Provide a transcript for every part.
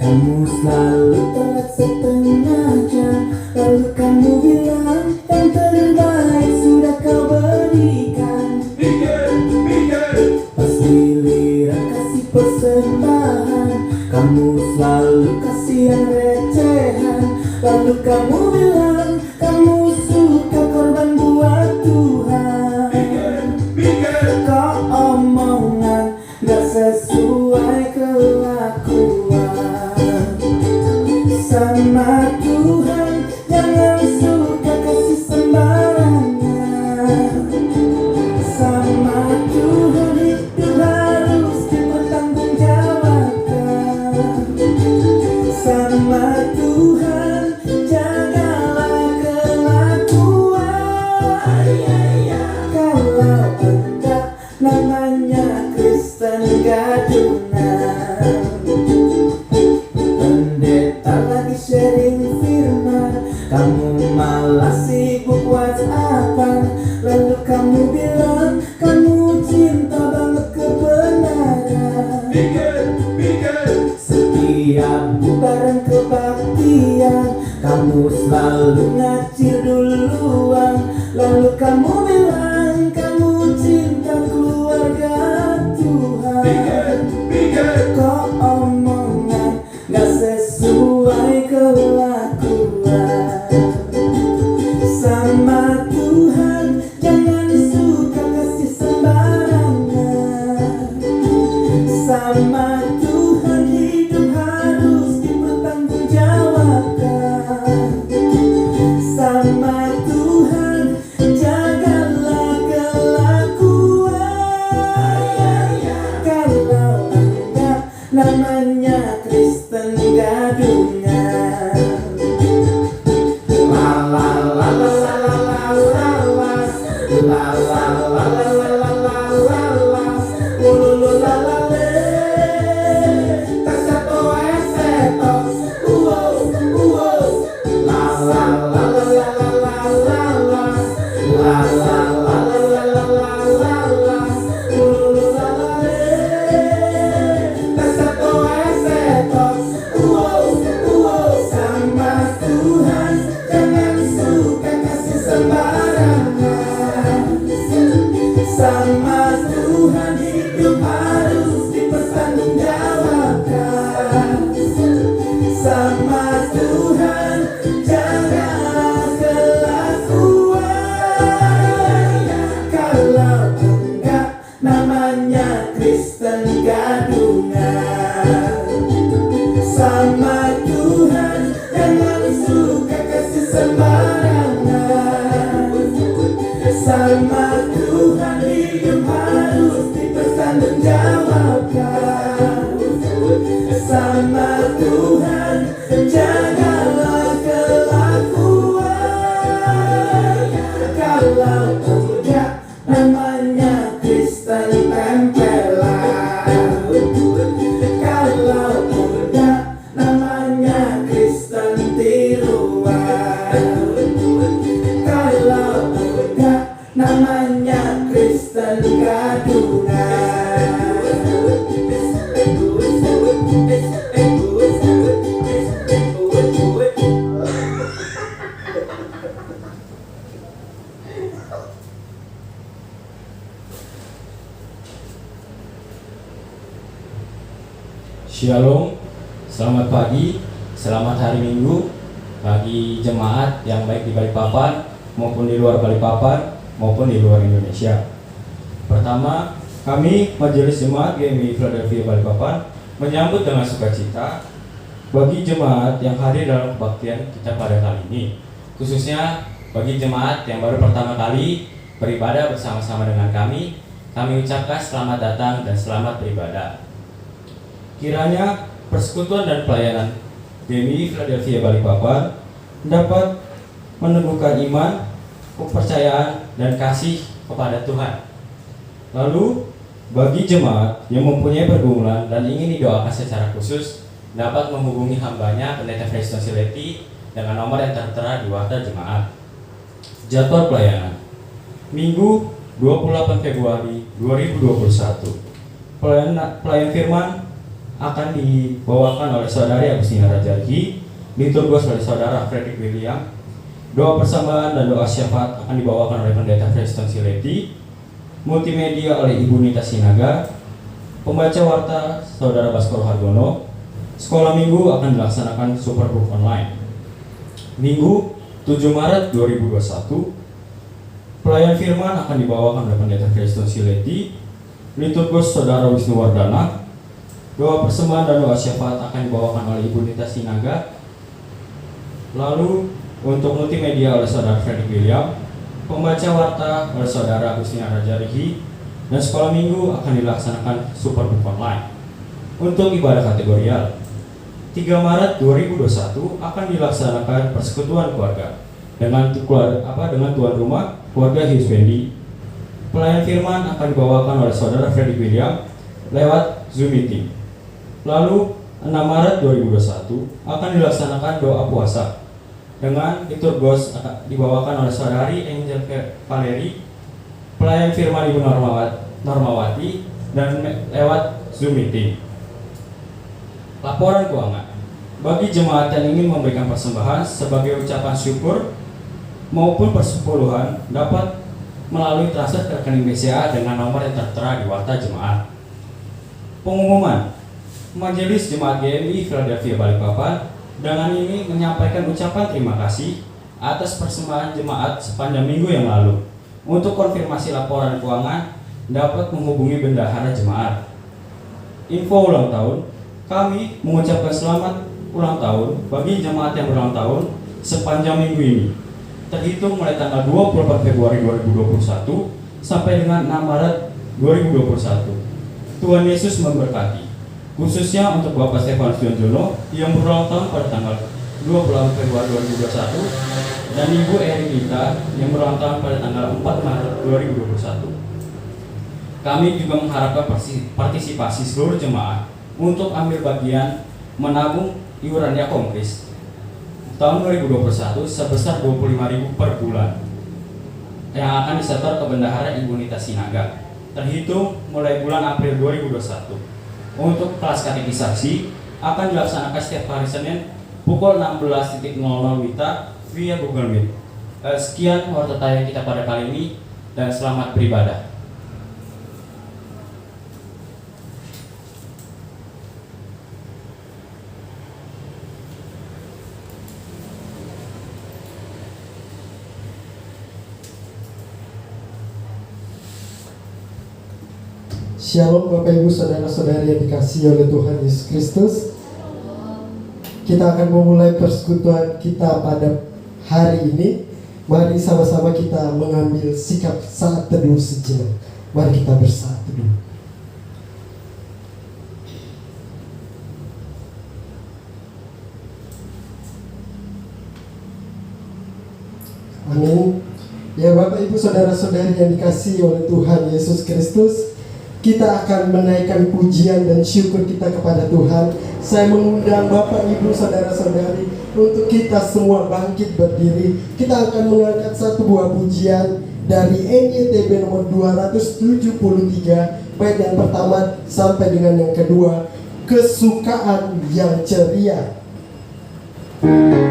Kamu selalu telat setengah jam, lalu kamu bilang yang terbaik sudah kau berikan. Pas giliran kasih persembahan, kamu selalu kasih yang recehan. Lalu kamu bilang kamu suka korban buat Tuhan. Kau omongan gak sesuai kelakuan. Sama Tuhan jangan suka kasih sembarangan. Sama Tuhan hidup harus dipertanggungjawabkan. Sama Tuhan jagalah kelakuan. Kalau enggak namanya Kristen gadungan. Pendeta lagi sharing firman, kamu malah sibuk WhatsAppan. Lalu kamu bilang kamu cinta banget kebenaran. Setiap bubaran kebaktian, kamu selalu ngacir duluan. Lalu kamu bilang kamu cinta keluarga Tuhan. Kok omongan gak sesuai kelakuan. Sama Tuhan jangan suka kasih sembarangan. Sama Tuhan hidup harus dipertanggungjawabkan. Sama Tuhan jagalah kelakuan. Kalau enggak namanya Kristen gadungan. La la la la la la la la la la la la la la ulu la la le tasato eseto uo uo la la la la la la la la la la la la la la ulu la la le tasato eseto uo uo. Sama Tuhan jangan suka kasih sembarangan. Sama Tuhan hidup harus dipertanggungjawabkan. Sama Tuhan jagalah kelakuan. Kalau enggak namanya Kristen gadungan. Sama Tuhan jangan suka kasih sembarangan. Sama Tuhan hidup harus dipertanggungjawabkan. Sama Tuhan jagalah kelakuan. Kalau enggak namanya Kristen tempelan. Kalau enggak namanya Kristen tiruan. Kalau enggak namanya Kristen gadungan. Shalom, selamat pagi, selamat hari Minggu bagi jemaat yang baik di Balikpapan maupun di luar Balikpapan maupun di luar Indonesia. Pertama, kami Majelis Jemaat GMI Philadelphia Balikpapan menyambut dengan sukacita bagi jemaat yang hadir dalam kebaktian kita pada kali ini, khususnya bagi jemaat yang baru pertama kali beribadah bersama-sama dengan kami ucapkan selamat datang dan selamat beribadah. Kiranya persekutuan dan pelayanan GMI Philadelphia Balikpapan dapat menumbuhkan iman, kepercayaan, dan kasih kepada Tuhan. Lalu, bagi jemaat yang mempunyai pergumulan dan ingin didoakan secara khusus, dapat menghubungi hambanya Pendeta Preston Sileti dengan nomor yang tertera di warta jemaat. Jadwal pelayanan Minggu 28 Februari 2021. Pelayan firman akan dibawakan oleh Saudari Agustina Rajargi, liturgos oleh Saudara Frederick William. Doa persembahan dan doa syafaat akan dibawakan oleh Pendeta Preston Sileti. Multimedia oleh Ibu Nita Sinaga. Pembaca warta Saudara Baskoro Hargono. Sekolah minggu akan dilaksanakan Superbook online. Minggu 7 Maret 2021. Pelayan firman akan dibawakan oleh Pendeta Preston Sileti. Liturgos Saudara Wisnu Wardana. Doa persembahan dan doa syafaat akan dibawakan oleh Ibu Nita Sinaga. Lalu untuk multimedia oleh Saudara Frederick William, pembaca warta oleh Saudara Agustina Rajargi, dan sekolah minggu akan dilaksanakan Superbook online. Untuk ibadah kategorial 3 Maret 2021 akan dilaksanakan persekutuan keluarga dengan tuan rumah keluarga Hiuswendi. Pelayan firman akan dibawakan oleh Saudara Frederick William lewat Zoom meeting. Lalu 6 Maret 2021 akan dilaksanakan doa puasa dengan liturgos dibawakan oleh Saudari Angel Valeri, pelayan firman Ibu Normawati, dan lewat Zoom meeting. Laporan keuangan bagi jemaat yang ingin memberikan persembahan sebagai ucapan syukur maupun persepuluhan dapat melalui transfer ke rekening BCA dengan nomor yang tertera di warta jemaat. Pengumuman Majelis Jemaat GMI Philadelphia Balikpapan dengan ini menyampaikan ucapan terima kasih atas persembahan jemaat sepanjang minggu yang lalu. Untuk konfirmasi laporan keuangan dapat menghubungi bendahara jemaat. Info ulang tahun, kami mengucapkan selamat ulang tahun bagi jemaat yang berulang tahun sepanjang minggu ini, terhitung mulai tanggal 24 Februari 2021 sampai dengan 6 Maret 2021. Tuhan Yesus memberkati, khususnya untuk Bapak Stefanus Jonjono yang berulang tahun pada tanggal 28 Februari 2021 dan Ibu Erika yang berulang tahun pada tanggal 4 Maret 2021. Kami juga mengharapkan partisipasi seluruh jemaat untuk ambil bagian menabung iuran Yakomkris tahun 2021 sebesar 25.000 per bulan yang akan disetor ke bendahara Ibu Nita Sinaga terhitung mulai bulan April 2021. Untuk kelas katekisasi akan dilaksanakan setiap hari Senin pukul 16.00 WITA via Google Meet. Sekian warta tayang kita pada kali ini dan selamat beribadah. Shalom Bapak Ibu Saudara-saudari yang dikasihi oleh Tuhan Yesus Kristus. Kita akan memulai persekutuan kita pada hari ini. Mari sama-sama kita mengambil sikap saat teduh sejenak. Mari kita bersaat teduh. Amin. Ya Bapak Ibu Saudara-saudari yang dikasihi oleh Tuhan Yesus Kristus, kita akan menaikkan pujian dan syukur kita kepada Tuhan. Saya mengundang Bapak Ibu Saudara-saudari untuk kita semua bangkit berdiri. Kita akan mengangkat satu buah pujian dari NYTB nomor 273, bait yang pertama sampai dengan yang kedua, kesukaan yang ceria. Terang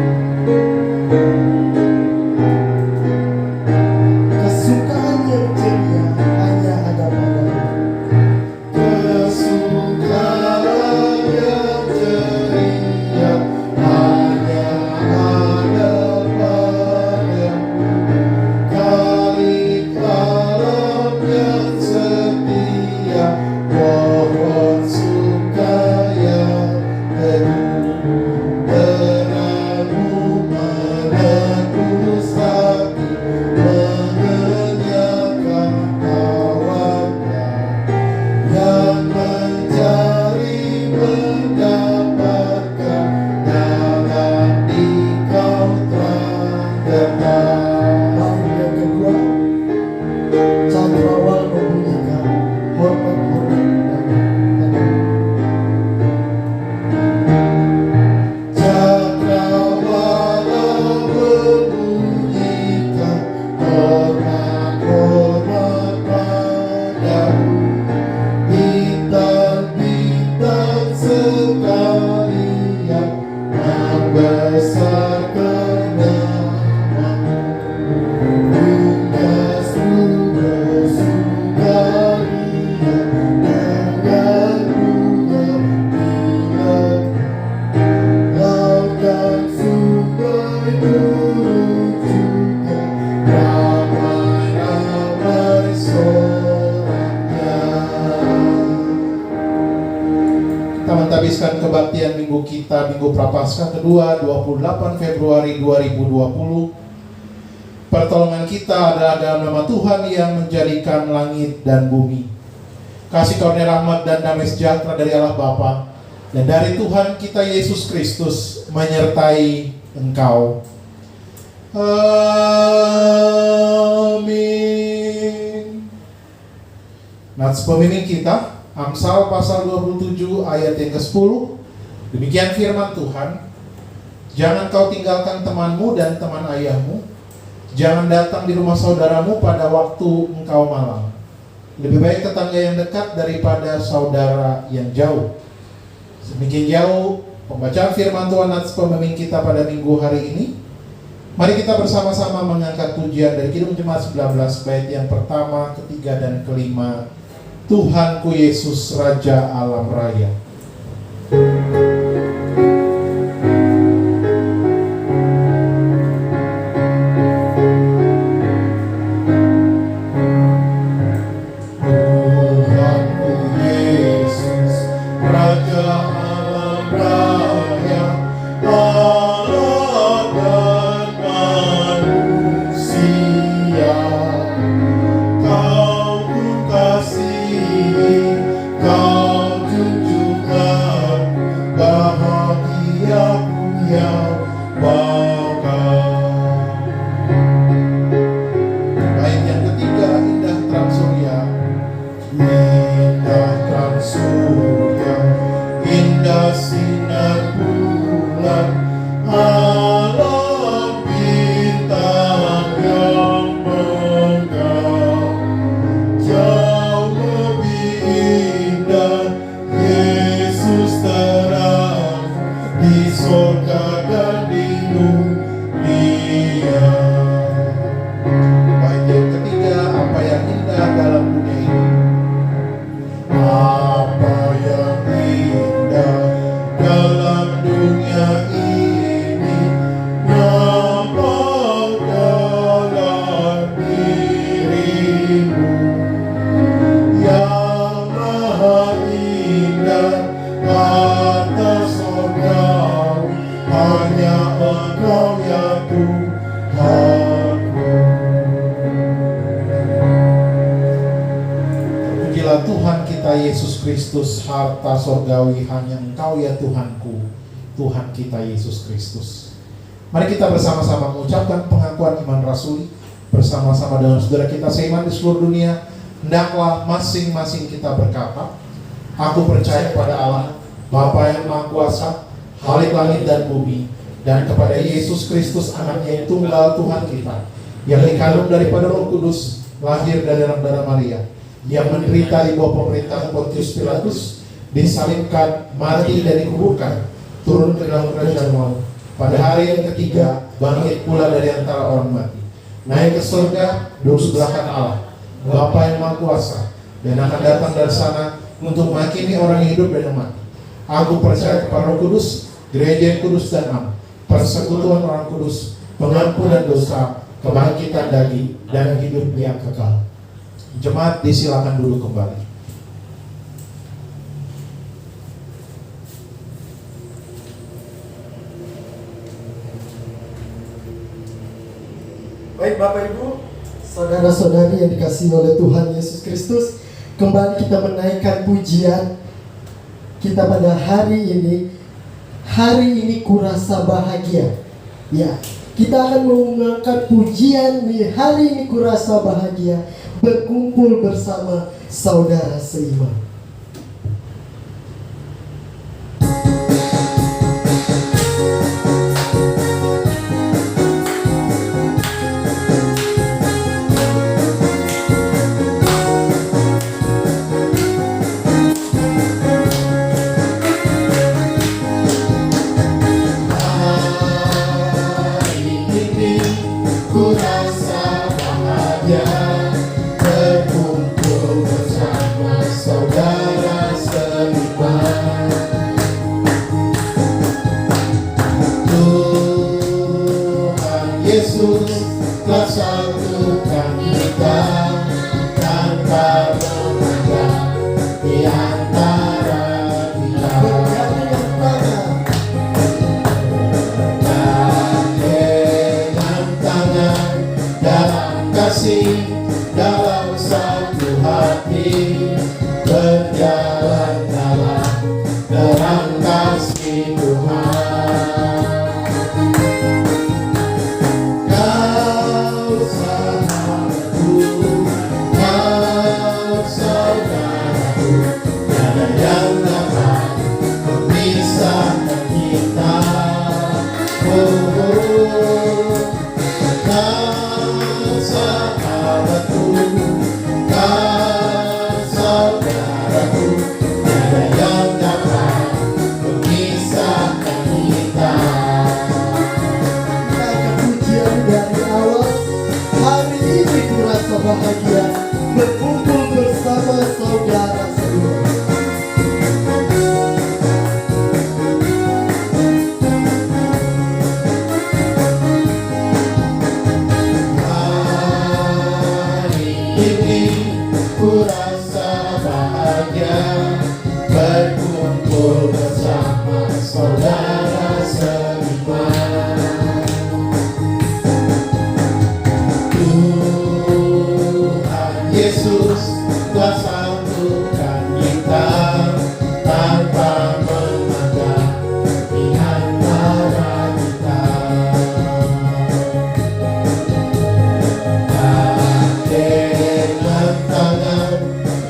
menghabiskan kebaktian minggu kita, Minggu Prapaskah kedua, 28 Februari 2020. Pertolongan kita adalah dalam nama Tuhan yang menjadikan langit dan bumi. Kasih karunia rahmat dan damai sejahtera dari Allah Bapa dan dari Tuhan kita Yesus Kristus menyertai engkau. Amin. Nats pemimpin kita, Amsal pasal 27 ayat yang ke-10. Demikian firman Tuhan. Jangan kau tinggalkan temanmu dan teman ayahmu. Jangan datang di rumah saudaramu pada waktu engkau malam. Lebih baik tetangga yang dekat daripada saudara yang jauh. Semakin jauh pembacaan firman Tuhan atas pemimpin kita pada minggu hari ini. Mari kita bersama-sama mengangkat pujian dari Kidung Jemaat 19 bait yang pertama, ketiga, dan kelima. Tuhanku Yesus Raja Alam Raya. Kristus, harta sorgawi hanya Engkau ya Tuhanku, Tuhan kita Yesus Kristus. Mari kita bersama-sama mengucapkan pengakuan iman rasuli bersama-sama dengan saudara kita seiman di seluruh dunia. Hendaklah masing-masing kita berkata, aku percaya kepada Allah, Bapa yang Maha Kuasa, Khalik langit dan bumi, dan kepada Yesus Kristus anaknya yang tunggal Tuhan kita, yang dikandung daripada Roh Kudus, lahir dari dalam darah Maria, yang menderita di bawah pemerintahan Pontius Pilatus, disalibkan, mati dan dikuburkan, turun ke dalam kerajaan maut. Pada hari yang ketiga, bangkit pula dari antara orang mati, naik ke surga, duduk sebelah kanan Allah, Bapa yang Maha Kuasa, dan akan datang dari sana untuk menghakimi orang yang hidup dan yang mati. Aku percaya kepada Roh Kudus, gereja yang kudus dan am, persekutuan orang kudus, pengampunan dosa, kebangkitan daging, dan hidup yang kekal. Jemaat disilakan duduk kembali. Baik Bapak Ibu, saudara-saudari yang dikasihi oleh Tuhan Yesus Kristus, kembali kita menaikkan pujian kita pada hari ini. Hari ini kurasa bahagia. Ya, kita akan mengangkat pujian di hari ini kurasa bahagia, berkumpul bersama saudara seiman. Berkumpul bersama saudara telah satukan kita tanpa memandang di antara kita. Dengan tangan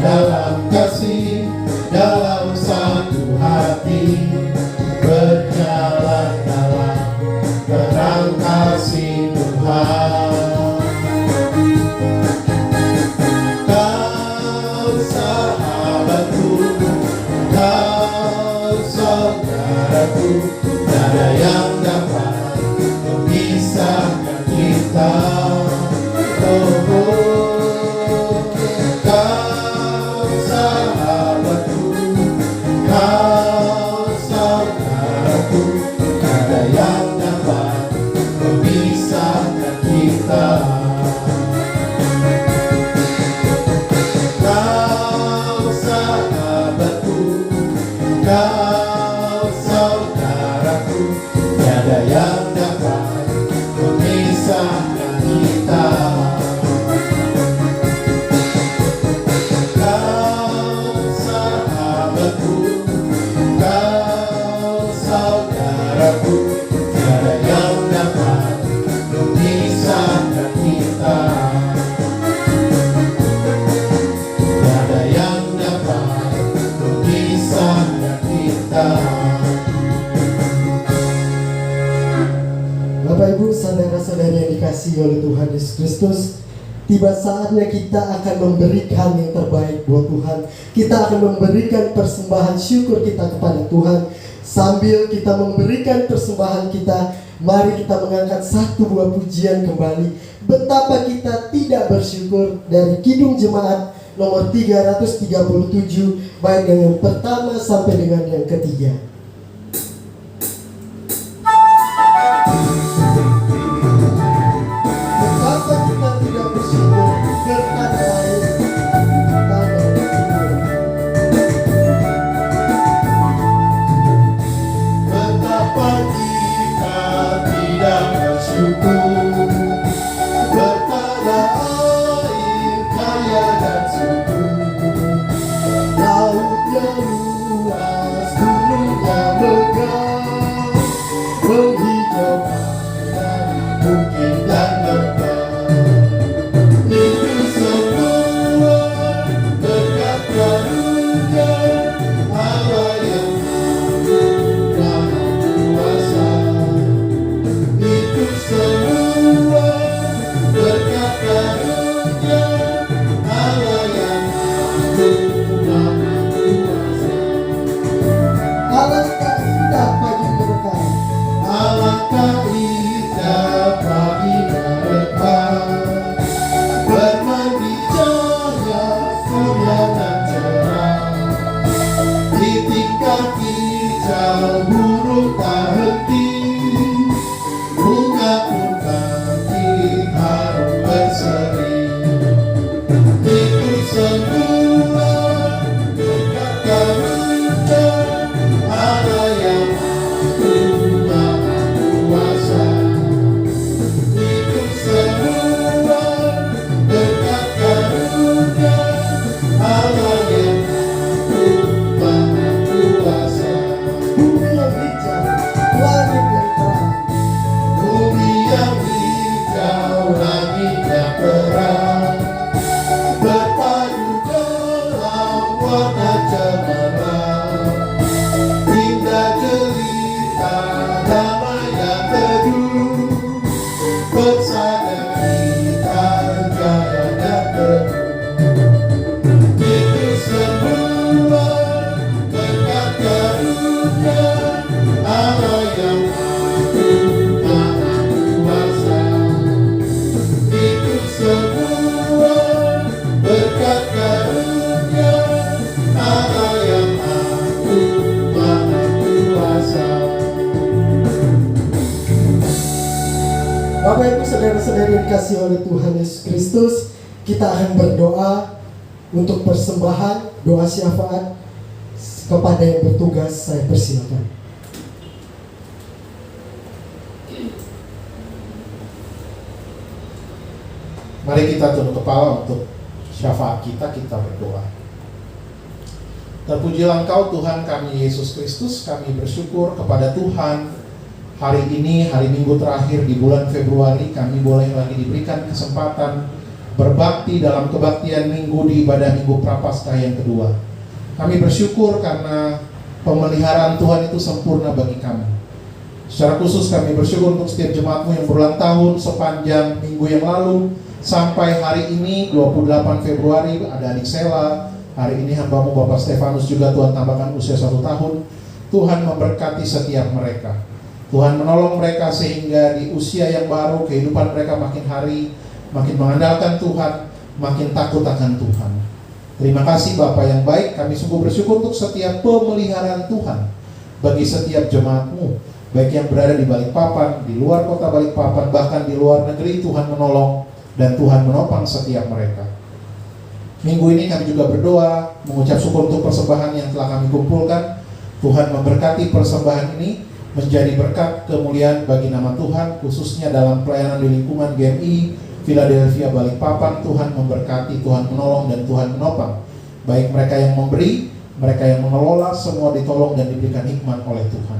dalam kasih, dalam satu hati, berjalan dalam terang kasih Tuhan. Kau sahabatku, kau saudaraku, tiada yang dapat memisahkan kita. Kau sahabatku, kau saudaraku, tiada yang dapat memisahkan kita. Kau sahabatku, kau saudaraku, tiada yang dapat memisahkan kita. Kau sahabatku, kau saudaraku, tiada yang dapat memisahkan kita. Tiada yang dapat memisahkan kita. Bapak Ibu, saudara-saudari yang dikasihi oleh Tuhan Yesus Kristus, tiba saatnya kita akan memberikan yang terbaik buat Tuhan. Kita akan memberikan persembahan syukur kita kepada Tuhan. Sambil kita memberikan persembahan kita, mari kita mengangkat satu buah pujian kembali. Betapa kita tidak bersyukur, dari Kidung Jemaat nomor 337, baik dengan pertama sampai dengan yang ketiga. Betapa kita tidak bersyukur, berkat lain kita bersyukur. Betapa kita tidak bersyukur, bertada air kaya dan subur, lautnya luas, gunungnya megah, menghijaukan bukit dan lembah. Itu semua berkat karunia Allah yang Maha Kuasa. Itu semua berkat karunia Allah yang Maha Kuasa. Alangkah indah pagi mereka, Alangkah indah pagi mereka, bermandi cahaya surya dan cerah. Titik kaki hijau burung tak henti, bunga pun bangkit harum berseri. Itu semua berkat karunia Allah yang Maha Kuasa. Itu semua berkat karunia Allah yang Maha Kuasa. bumi yang hijau, langit yang terang. Bumi yang hijau, langit yang terang, berpadu dalam warna cemerlang. Indah jelita, damai dan teduh, bersama kita jaya dan teduh. Itu semua berkat karunia Allah yang Maha Kuasa. Itu semua berkat karunia Allah yang Maha Kuasa. Bapak Ibu, saudara-saudari yang dikasihi oleh Tuhan Yesus Kristus, kita akan berdoa untuk persembahan, doa syafaat kepada yang bertugas. Saya persilakan. Mari kita tunduk kepala untuk syafaat kita berdoa. Terpujilah Engkau Tuhan kami Yesus Kristus. Kami bersyukur kepada Tuhan, hari ini, hari Minggu terakhir di bulan Februari, kami boleh lagi diberikan kesempatan berbakti dalam kebaktian Minggu di ibadah Minggu Prapaskah yang kedua. Kami bersyukur karena pemeliharaan Tuhan itu sempurna bagi kami. Secara khusus kami bersyukur untuk setiap jemaatmu yang berulang tahun sepanjang minggu yang lalu sampai hari ini 28 Februari. Ada adik Sela, hari ini hambamu Bapak Stefanus juga Tuhan tambahkan usia 1 tahun. Tuhan memberkati setiap mereka. Tuhan menolong mereka sehingga di usia yang baru kehidupan mereka makin hari makin mengandalkan Tuhan, makin takut akan Tuhan. Terima kasih Bapa yang baik. Kami sungguh bersyukur untuk setiap pemeliharaan Tuhan bagi setiap jemaatmu, baik yang berada di Balikpapan, di luar kota Balikpapan, bahkan di luar negeri. Tuhan menolong dan Tuhan menopang setiap mereka. Minggu ini kami juga berdoa, mengucap syukur untuk persembahan yang telah kami kumpulkan. Tuhan memberkati persembahan ini menjadi berkat kemuliaan bagi nama Tuhan, khususnya dalam pelayanan di lingkungan GMI Philadelphia Balikpapan. Tuhan memberkati, Tuhan menolong dan Tuhan menopang. Baik mereka yang memberi, mereka yang mengelola, semua ditolong dan diberikan hikmat oleh Tuhan.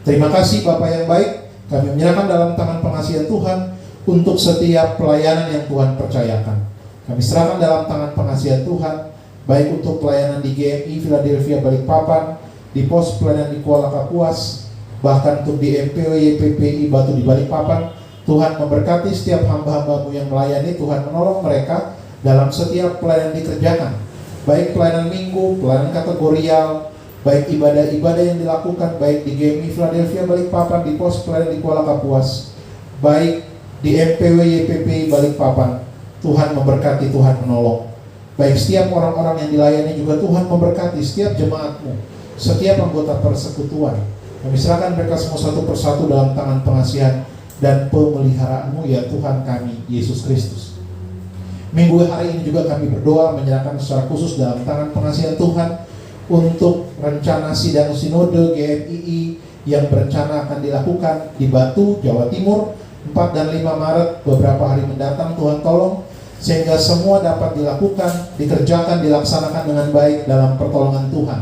Terima kasih Bapak yang baik. Kami menyerahkan dalam tangan pengasihan Tuhan untuk setiap pelayanan yang Tuhan percayakan. Kami serahkan dalam tangan pengasihan Tuhan, baik untuk pelayanan di GMI Philadelphia Balikpapan, di pos pelayanan di Kuala Kapuas, bahkan untuk di MPW YPPI Batu di Balikpapan. Tuhan memberkati setiap hamba-hambamu yang melayani. Tuhan menolong mereka dalam setiap pelayanan dikerjakan, baik pelayanan minggu, pelayanan kategorial, baik ibadah-ibadah yang dilakukan, baik di GMI Philadelphia Balikpapan, di pos pelayanan di Kuala Kapuas, baik di MPW YPPI Balikpapan. Tuhan memberkati, Tuhan menolong. Baik setiap orang-orang yang dilayani juga Tuhan memberkati setiap jemaatmu, setiap anggota persekutuan. Kami serahkan mereka semua satu persatu dalam tangan pengasihan dan pemeliharaanmu ya Tuhan kami Yesus Kristus. Minggu hari ini juga kami berdoa menyerahkan secara khusus dalam tangan pengasihan Tuhan untuk rencana sidang sinode GMII yang berencana akan dilakukan di Batu, Jawa Timur 4 dan 5 Maret beberapa hari mendatang. Tuhan tolong sehingga semua dapat dilakukan, dikerjakan, dilaksanakan dengan baik dalam pertolongan Tuhan.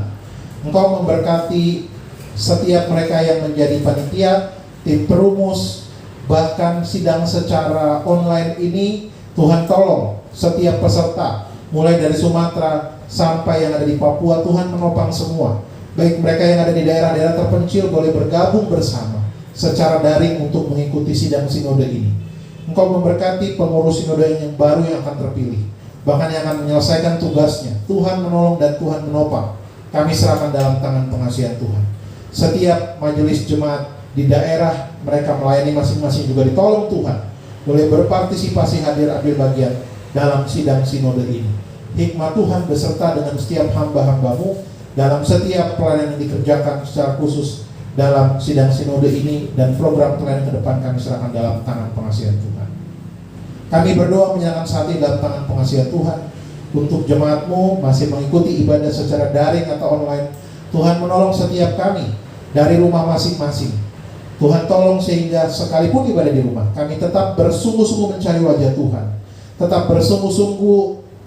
Engkau memberkati setiap mereka yang menjadi panitia, tim perumus, bahkan sidang secara online ini. Tuhan tolong setiap peserta, mulai dari Sumatera sampai yang ada di Papua. Tuhan menopang semua. Baik mereka yang ada di daerah-daerah terpencil boleh bergabung bersama secara daring untuk mengikuti sidang sinode ini. Engkau memberkati pengurus sinode yang baru yang akan terpilih, bahkan yang akan menyelesaikan tugasnya. Tuhan menolong dan Tuhan menopang. Kami serahkan dalam tangan pengasihan Tuhan. Setiap majelis jemaat di daerah mereka melayani masing-masing juga ditolong Tuhan, boleh berpartisipasi, hadir ambil bagian dalam sidang sinode ini. Hikmat Tuhan beserta dengan setiap hamba-hambamu dalam setiap pelayanan yang dikerjakan secara khusus dalam sidang sinode ini dan program pelayanan ke depan. Kami serahkan dalam tangan pengasihan Tuhan. Kami berdoa menyerahkan saat ini dalam tangan pengasihan Tuhan untuk jemaatmu masih mengikuti ibadah secara daring atau online. Tuhan menolong setiap kami dari rumah masing-masing. Tuhan tolong sehingga sekalipun ibadah di rumah, kami tetap bersungguh-sungguh mencari wajah Tuhan, tetap bersungguh-sungguh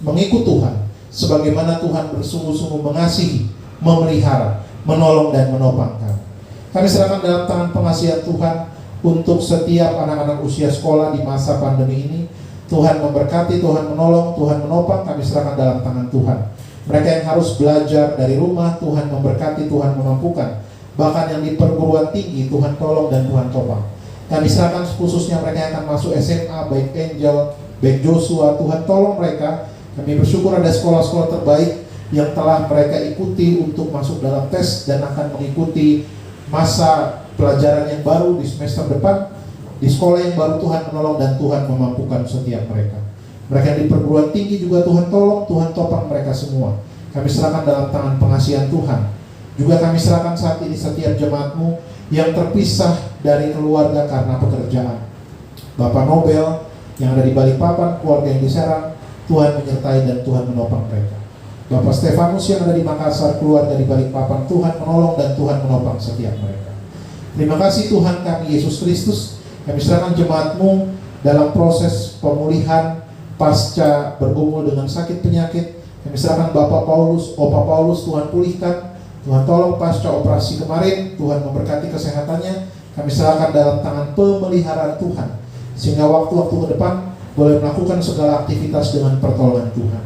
mengikut Tuhan, sebagaimana Tuhan bersungguh-sungguh mengasihi, memelihara, menolong dan menopang kami. Kami serahkan dalam tangan pengasihan Tuhan untuk setiap anak-anak usia sekolah di masa pandemi ini. Tuhan memberkati, Tuhan menolong, Tuhan menopang. Kami serahkan dalam tangan Tuhan. Mereka yang harus belajar dari rumah, Tuhan memberkati, Tuhan memampukan. Bahkan yang di perguruan tinggi, Tuhan tolong dan Tuhan topang. Kami serahkan khususnya mereka yang akan masuk SMA, baik Angel, baik Joshua. Tuhan tolong mereka. Kami bersyukur ada sekolah-sekolah terbaik yang telah mereka ikuti untuk masuk dalam tes dan akan mengikuti masa pelajaran yang baru di semester depan. Di sekolah yang baru Tuhan menolong dan Tuhan memampukan setiap mereka. Mereka di perguruan tinggi juga Tuhan tolong, Tuhan topang mereka semua. Kami serahkan dalam tangan pengasihan Tuhan. Juga kami serahkan saat ini setiap jemaatmu yang terpisah dari keluarga karena pekerjaan. Bapak Nobel yang ada di Balikpapan, keluarga yang di Serang, Tuhan menyertai dan Tuhan menopang mereka. Bapak Stefanus yang ada di Makassar, keluarga di Balikpapan, Tuhan menolong dan Tuhan menopang setiap mereka. Terima kasih Tuhan kami Yesus Kristus. Kami serahkan jemaatmu dalam proses pemulihan pasca bergumul dengan sakit penyakit. Kami serahkan Bapak Paulus, Opa Paulus, Tuhan pulihkan. Tuhan tolong pasca operasi kemarin, Tuhan memberkati kesehatannya. Kami serahkan dalam tangan pemeliharaan Tuhan, sehingga waktu-waktu ke depan boleh melakukan segala aktivitas dengan pertolongan Tuhan.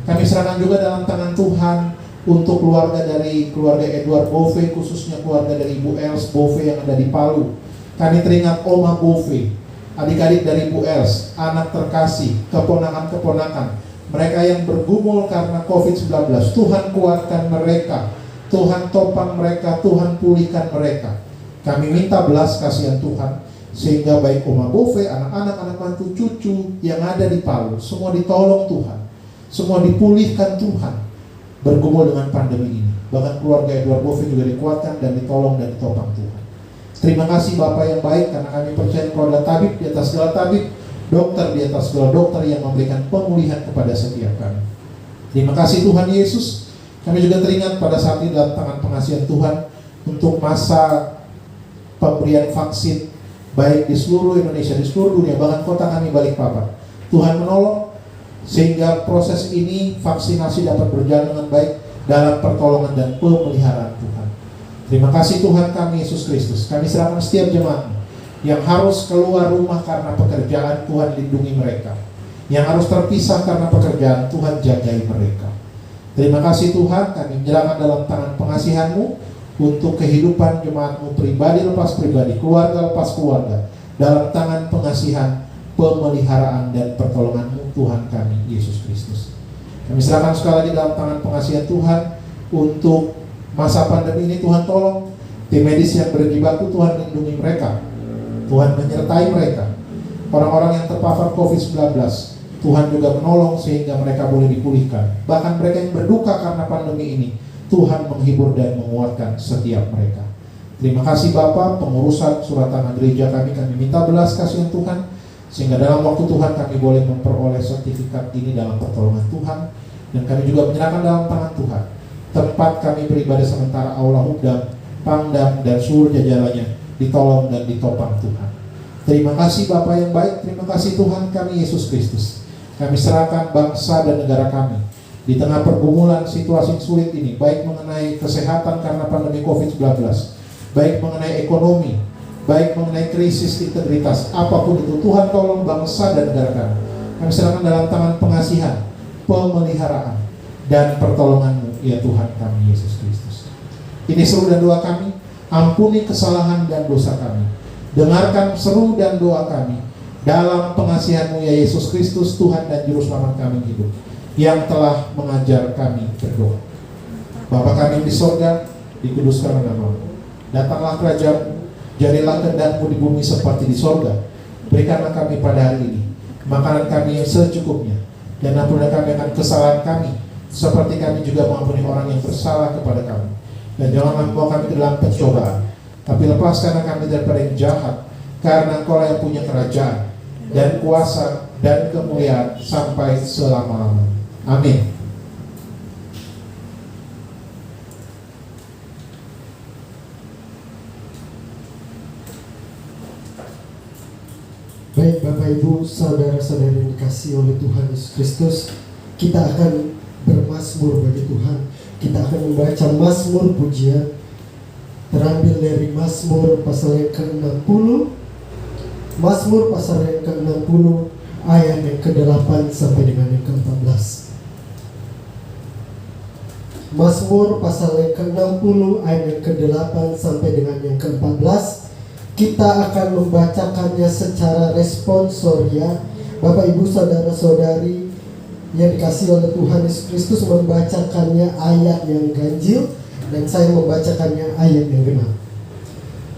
Kami serahkan juga dalam tangan Tuhan untuk keluarga Edward Bove, khususnya keluarga dari Ibu Els Bove yang ada di Palu. Kami teringat Oma Bove, adik-adik dari Ibu Els, anak terkasih, keponakan-keponakan, mereka yang bergumul karena COVID-19. Tuhan kuatkan mereka, Tuhan topang mereka, Tuhan pulihkan mereka. Kami minta belas kasihan Tuhan, sehingga baik Oma Bove, anak-anak, anak mantu, cucu yang ada di Palu, semua ditolong Tuhan, semua dipulihkan Tuhan bergumul dengan pandemi ini. Bahkan keluarga Edward Bove juga dikuatkan dan ditolong dan ditopang Tuhan. Terima kasih Bapak yang baik, karena kami percaya Engkau adalah tabib di atas segala tabib, dokter di atas segala dokter yang memberikan pemulihan kepada setiap kami. Terima kasih Tuhan Yesus. Kami juga teringat pada saat ini dalam tangan pengasihan Tuhan untuk masa pemberian vaksin, baik di seluruh Indonesia, di seluruh dunia, bahkan kota kami Balikpapan. Tuhan menolong sehingga proses ini vaksinasi dapat berjalan dengan baik dalam pertolongan dan pemeliharaan Tuhan. Terima kasih Tuhan kami Yesus Kristus. Kami serahkan setiap jemaat yang harus keluar rumah karena pekerjaan, Tuhan lindungi mereka. Yang harus terpisah karena pekerjaan, Tuhan jagai mereka. Terima kasih Tuhan, kami menyerahkan dalam tangan pengasihan-Mu untuk kehidupan jemaat-Mu pribadi lepas pribadi, keluarga lepas keluarga, dalam tangan pengasihan, pemeliharaan dan pertolongan-Mu Tuhan kami Yesus Kristus. Kami serahkan sekali lagi dalam tangan pengasihan Tuhan untuk masa pandemi ini. Tuhan tolong tim medis yang berjibaku, Tuhan lindungi mereka, Tuhan menyertai mereka. Orang-orang yang terpapar COVID-19, Tuhan juga menolong sehingga mereka boleh dipulihkan. Bahkan mereka yang berduka karena pandemi ini, Tuhan menghibur dan menguatkan setiap mereka. Terima kasih Bapa, pengurusan surat tanah gereja kami minta belas kasihan Tuhan, sehingga dalam waktu Tuhan kami boleh memperoleh sertifikat ini dalam pertolongan Tuhan. Dan kami juga menyerahkan dalam tangan Tuhan tempat kami beribadah sementara Aula Hubdam, Pangdam dan seluruh jajarannya, ditolong dan ditopang Tuhan. Terima kasih Bapa yang baik, terima kasih Tuhan kami Yesus Kristus. Kami serahkan bangsa dan negara kami di tengah pergumulan situasi sulit ini, baik mengenai kesehatan karena pandemi COVID-19, baik mengenai ekonomi, baik mengenai krisis integritas, apapun itu, Tuhan tolong bangsa dan negara kami. Kami serahkan dalam tangan pengasihan, pemeliharaan, dan pertolongan-Mu, ya Tuhan kami Yesus Kristus. Ini seru dan doa kami, ampuni kesalahan dan dosa kami. Dengarkan seru dan doa kami dalam pengasihan-Mu, ya Yesus Kristus, Tuhan dan Juru Selamat kami hidup, yang telah mengajar kami berdoa. Bapa kami di sorga, dikuduskanlah nama-Mu. Datanglah kerajaan-Mu, jadilah kehendak-Mu di bumi seperti di sorga. Berikanlah kami pada hari ini makanan kami yang secukupnya, dan ampunilah kami akan kesalahan kami, seperti kami juga mengampuni orang yang bersalah kepada kami. Dan janganlah membawa kami ke dalam pencobaan, tapi lepaskanlah kami daripada yang jahat, karena Engkau yang punya kerajaan dan kuasa dan kemuliaan sampai selama-lamanya. Amin. Baik Bapak Ibu, saudara-saudari yang dikasihi oleh Tuhan Yesus Kristus, kita akan bermazmur bagi Tuhan. Kita akan membaca mazmur pujian terambil dari Mazmur pasal yang ke-60. Mazmur pasal yang ke-60 ayat yang ke-8 sampai dengan yang ke-14. Mazmur pasal yang ke-60 ayat yang ke-8 sampai dengan yang ke-14. Kita akan membacakannya secara responsoria. Bapak Ibu saudara-saudari yang dikasihi oleh Tuhan Yesus Kristus membacakannya ayat yang ganjil, dan saya membacakannya ayat yang genap.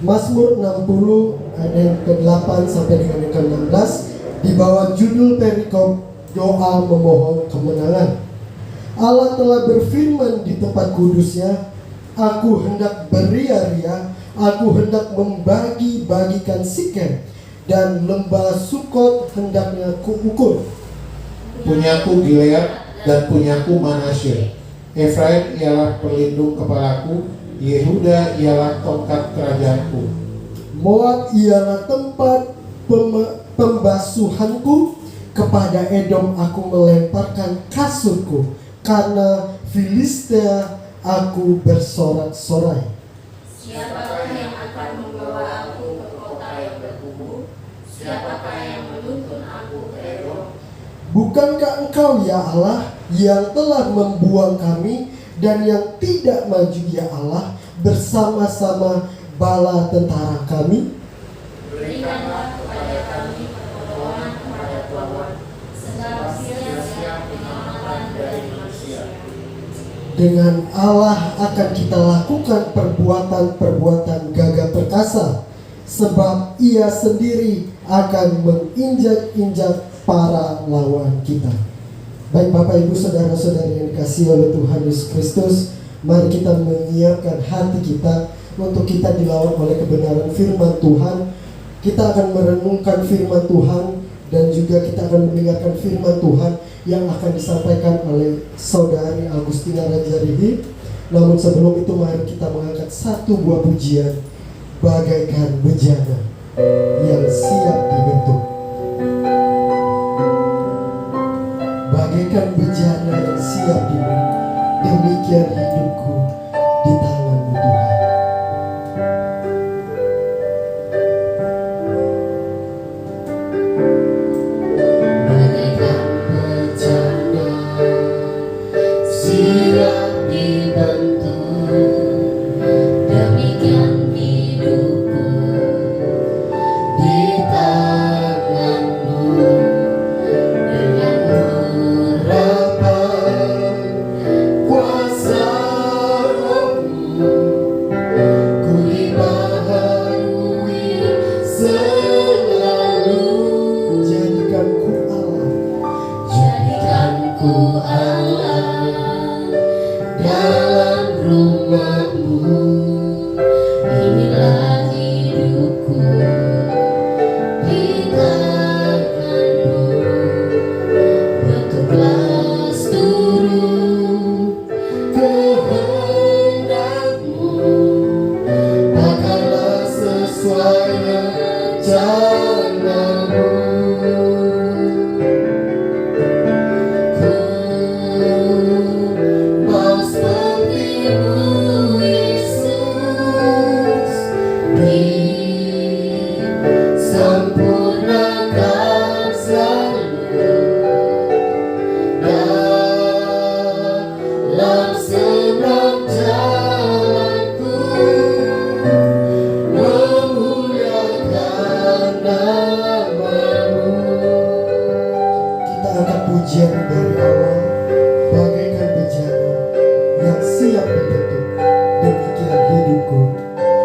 Mazmur 60 ayat yang ke-8 sampai dengan yang ke-16 di bawah judul perikop doa memohon kemenangan. Allah telah berfirman di tempat kudusnya, aku hendak beria-ria, aku hendak membagi-bagikan Sikem, dan lembah Sukot hendaknya kuukur. Punyaku Gilead dan punyaku Manasye. Efraim ialah pelindung kepalaku, Yehuda ialah tongkat kerajaanku. Moab ialah tempat pembasuhanku, kepada Edom aku melemparkan kasurku, karena Filistia aku bersorak-sorai. Siapakah yang akan membawa aku ke kota yang berkubu? Siapakah yang menuntun aku ke Edom? Bukankah Engkau ya Allah yang telah membuang kami, dan yang tidak maju ya Allah bersama-sama bala tentara kami? Berikanlah kepada kami pertolongan kepada Tuhan, sebab sia-sia penyelamatan dari manusia. Dengan Allah akan kita lakukan perbuatan-perbuatan gagah perkasa, sebab Ia sendiri akan menginjak-injak para lawan kita. Baik Bapak Ibu Saudara-saudari yang dikasihi oleh Tuhan Yesus Kristus, mari kita menyiapkan hati kita untuk kita dilawan oleh kebenaran firman Tuhan. Kita akan merenungkan firman Tuhan, dan juga kita akan mendengarkan firman Tuhan yang akan disampaikan oleh Saudari Agustina Rajarihi. Namun sebelum itu mari kita mengangkat satu buah pujian, bagaikan bejana yang siap dibentuk. Bagaikan bejana yang siap dibentuk, demikian hidupku di tangan-Mu Tuhan. Bagaikan bejana siap dibentuk, demikian hidupku di tangan-Mu. Dengan urapan kuasa Roh-Mu, ku dibaharui selalu. Jadikan ku Allah dalam rumah-Mu. Inilah hidupku di tangan-Mu. Bentuklah seluruh kehendak-Mu. Bakarlah sesuai rencana-Mu. Mau seperti-Mu Yesus, disempurnakan selalu dalam seberang jalanku, memuliakan nama-Mu. kita angkat pujian dari awal, bagaikan bejana yang siap dibentuk, demikian hidupku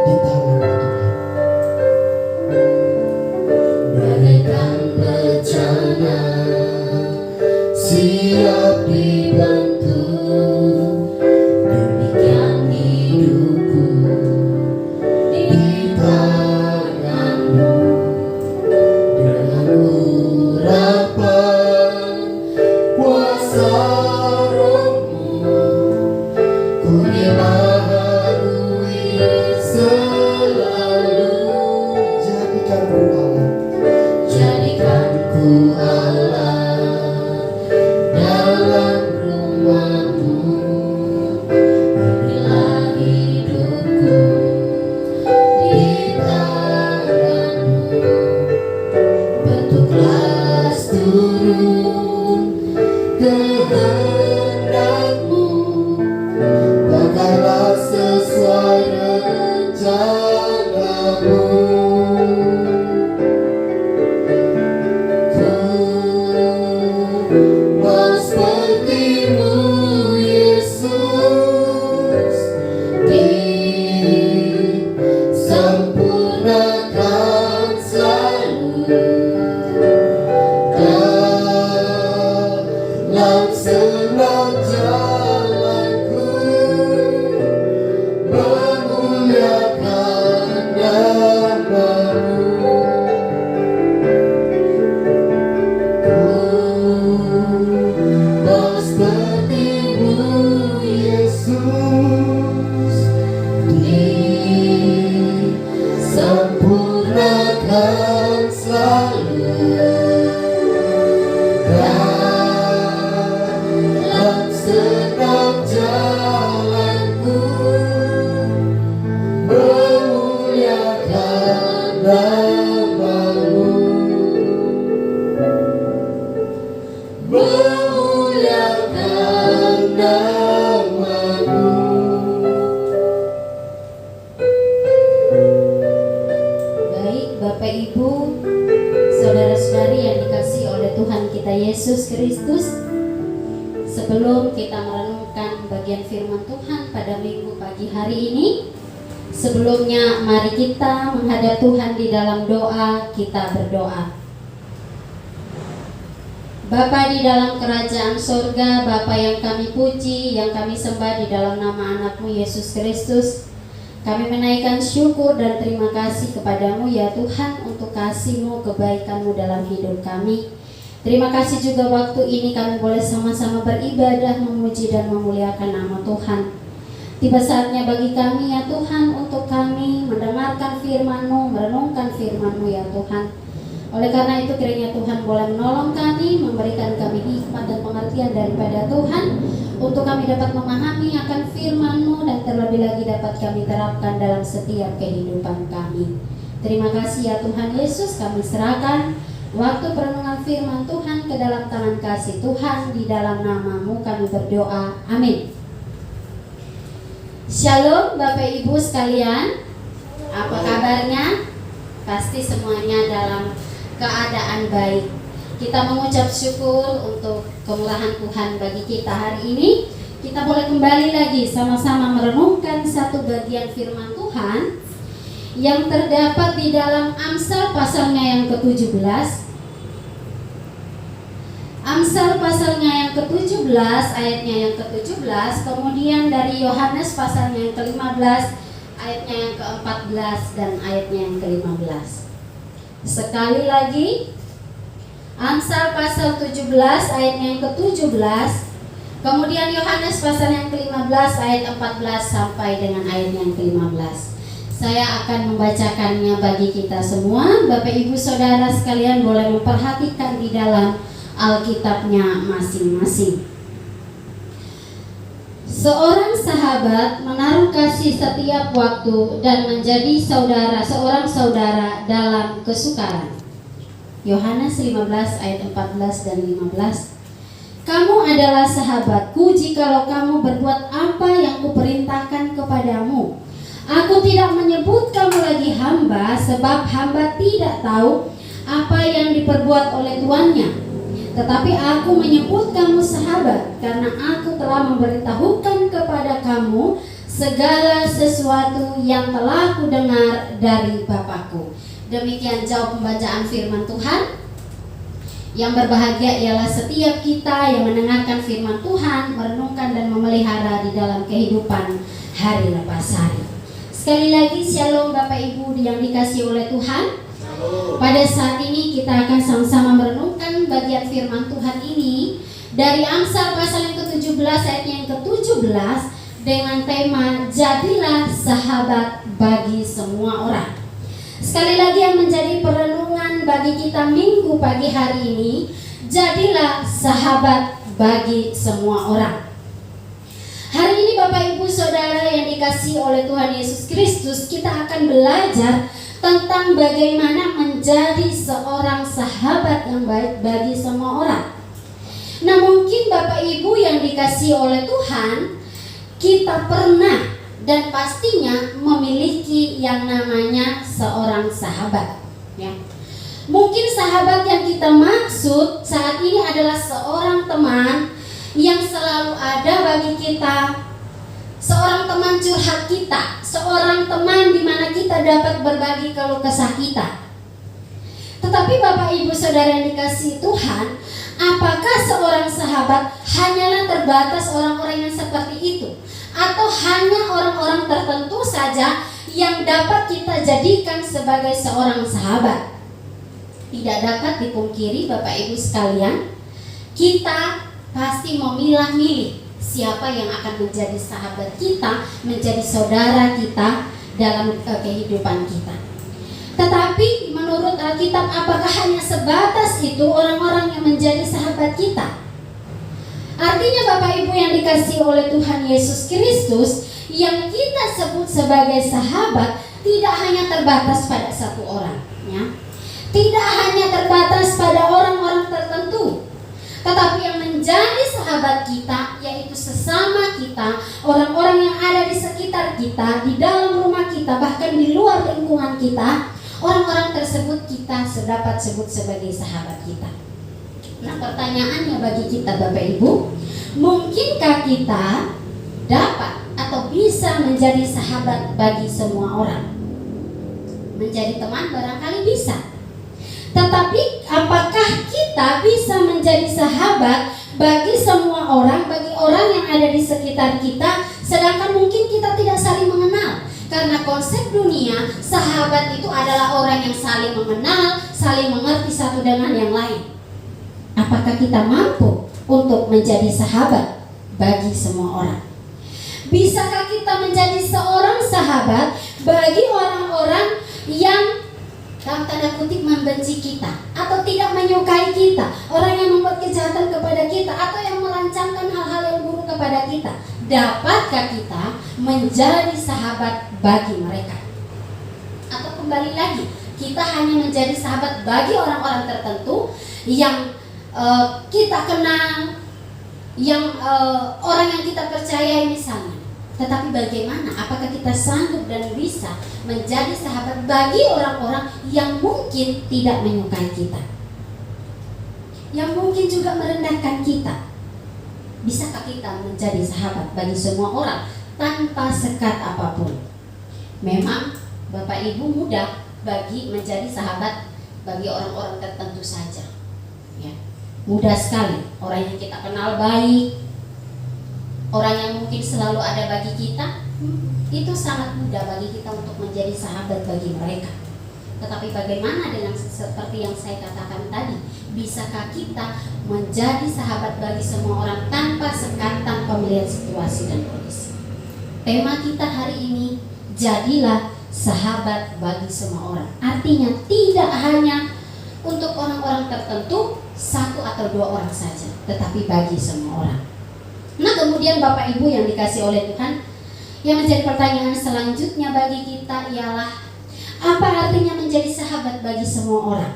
di tangan-Mu Tuhan. Bagaikan bejana siap dibentuk, demikian hidupku di tangan-Mu. Dengan urapan kuasa Roh-Mu, ku dibaharui selalu. Jadikan ku Allah Jadikan ku Allah dalam rumah-Mu. Inilah hidupku di tangan-Mu. Bentuklah seluruh kehendak-Mu. Bakarlah Yesus Kristus, sebelum kita merenungkan bagian firman Tuhan pada minggu pagi hari ini, sebelumnya mari kita menghadap Tuhan di dalam doa. Kita berdoa. Bapa di dalam kerajaan sorga, Bapa yang kami puji, yang kami sembah di dalam nama anak-Mu Yesus Kristus, kami menaikkan syukur dan terima kasih kepadamu ya Tuhan untuk kasih-Mu, kebaikan-Mu dalam hidup kami. Terima kasih juga waktu ini kami boleh sama-sama beribadah, memuji dan memuliakan nama Tuhan. Tiba saatnya bagi kami ya Tuhan untuk kami mendengarkan firman-Mu, merenungkan firman-Mu ya Tuhan. Oleh karena itu kiranya Tuhan boleh menolong kami, memberikan kami hikmat dan pengertian daripada Tuhan, untuk kami dapat memahami akan firman-Mu dan terlebih lagi dapat kami terapkan dalam setiap kehidupan kami. Terima kasih ya Tuhan Yesus, kami serahkan waktu perenungan firman Tuhan ke dalam tangan kasih Tuhan. Di dalam nama-Mu kami berdoa, amin. Shalom Bapak Ibu sekalian, apa kabarnya? Pasti semuanya dalam keadaan baik. Kita mengucap syukur untuk kemurahan Tuhan bagi kita hari ini. Kita boleh kembali lagi sama-sama merenungkan satu bagian firman Tuhan yang terdapat di dalam Amsal pasalnya yang ke-17. Amsal pasalnya yang ke-17, ayatnya yang ke-17, kemudian dari Yohanes pasalnya yang ke-15, ayatnya yang ke-14 dan ayatnya yang ke-15. Sekali lagi, Amsal pasal 17 ayatnya yang ke-17, kemudian Yohanes pasal yang ke-15 ayat 14 sampai dengan ayat yang ke-15. Saya akan membacakannya bagi kita semua. Bapak Ibu Saudara sekalian boleh memperhatikan di dalam Alkitabnya masing-masing. Seorang sahabat menaruh kasih setiap waktu dan menjadi seorang saudara dalam kesukaran. Yohanes 15 ayat 14 dan 15. Kamu adalah sahabatku jikalau kamu berbuat apa yang kuperintahkan kepadamu. Aku tidak menyebut kamu lagi hamba, sebab hamba tidak tahu apa yang diperbuat oleh tuannya. Tetapi aku menyebut kamu sahabat, karena aku telah memberitahukan kepada kamu segala sesuatu yang telah kudengar dari Bapakku. Demikian jauh pembacaan firman Tuhan. Yang berbahagia ialah setiap kita yang mendengarkan firman Tuhan, merenungkan dan memelihara di dalam kehidupan hari lepas hari. Sekali lagi, shalom Bapak Ibu yang dikasihi oleh Tuhan. Pada saat ini kita akan sama-sama merenungkan bagian firman Tuhan ini dari Amsal pasal yang ke-17 ayat yang ke-17 dengan tema jadilah sahabat bagi semua orang. Sekali lagi yang menjadi perenungan bagi kita minggu pagi hari ini, jadilah sahabat bagi semua orang. Hari ini Bapak Ibu Saudara yang dikasihi oleh Tuhan Yesus Kristus, kita akan belajar tentang bagaimana menjadi seorang sahabat yang baik bagi semua orang. Nah, mungkin Bapak Ibu yang dikasihi oleh Tuhan, kita pernah dan pastinya memiliki yang namanya seorang sahabat, ya. Mungkin sahabat yang kita maksud saat ini adalah seorang teman yang selalu ada bagi kita, seorang teman curhat kita, seorang teman di mana kita dapat berbagi keluh kesah kita. Tetapi Bapak Ibu Saudara yang dikasihi Tuhan, apakah seorang sahabat hanyalah terbatas orang-orang yang seperti itu? Atau hanya orang-orang tertentu saja yang dapat kita jadikan sebagai seorang sahabat? Tidak dapat dipungkiri Bapak Ibu sekalian, kita pasti memilah-milih siapa yang akan menjadi sahabat kita, menjadi saudara kita dalam kehidupan kita. Tetapi menurut Alkitab, apakah hanya sebatas itu orang-orang yang menjadi sahabat kita? Artinya Bapak Ibu yang dikasihi oleh Tuhan Yesus Kristus, yang kita sebut sebagai sahabat tidak hanya terbatas pada satu orang, ya. Tidak hanya terbatas pada orang-orang tertentu, tetapi yang menjadi sahabat kita yaitu sesama kita, orang-orang yang ada di sekitar kita, di dalam rumah kita, bahkan di luar lingkungan kita. Orang-orang tersebut kita dapat sebut sebagai sahabat kita. Nah, pertanyaannya bagi kita Bapak Ibu, mungkinkah kita dapat atau bisa menjadi sahabat bagi semua orang? Menjadi teman barangkali bisa. Tetapi apakah kita bisa menjadi sahabat bagi semua orang, bagi orang yang ada di sekitar kita, sedangkan mungkin kita tidak saling mengenal? Karena konsep dunia, sahabat itu adalah orang yang saling mengenal, saling mengerti satu dengan yang lain. Apakah kita mampu untuk menjadi sahabat bagi semua orang? Bisakah kita menjadi seorang sahabat bagi orang-orang yang dalam tanda kutip membenci kita atau tidak menyukai kita, orang yang membuat kejahatan kepada kita atau yang merancangkan hal-hal yang buruk kepada kita? Dapatkah kita menjadi sahabat bagi mereka? Atau kembali lagi, kita hanya menjadi sahabat bagi orang-orang tertentu yang kita kenal, yang orang yang kita percayai misalnya. Tetapi bagaimana? Apakah kita sanggup dan bisa menjadi sahabat bagi orang-orang yang mungkin tidak menyukai kita, yang mungkin juga merendahkan kita? Bisakah kita menjadi sahabat bagi semua orang tanpa sekat apapun? Memang Bapak Ibu mudah bagi menjadi sahabat bagi orang-orang tertentu saja, ya. Mudah sekali. Orang yang kita kenal baik, orang yang mungkin selalu ada bagi kita, itu sangat mudah bagi kita untuk menjadi sahabat bagi mereka. Tetapi bagaimana dengan seperti yang saya katakan tadi? Bisakah kita menjadi sahabat bagi semua orang tanpa sekat, tanpa melihat situasi dan kondisi? Tema kita hari ini, jadilah sahabat bagi semua orang. Artinya tidak hanya untuk orang-orang tertentu, satu atau dua orang saja, tetapi bagi semua orang. Nah, kemudian Bapak Ibu yang dikasih oleh Tuhan, yang menjadi pertanyaan selanjutnya bagi kita ialah, apa artinya menjadi sahabat bagi semua orang?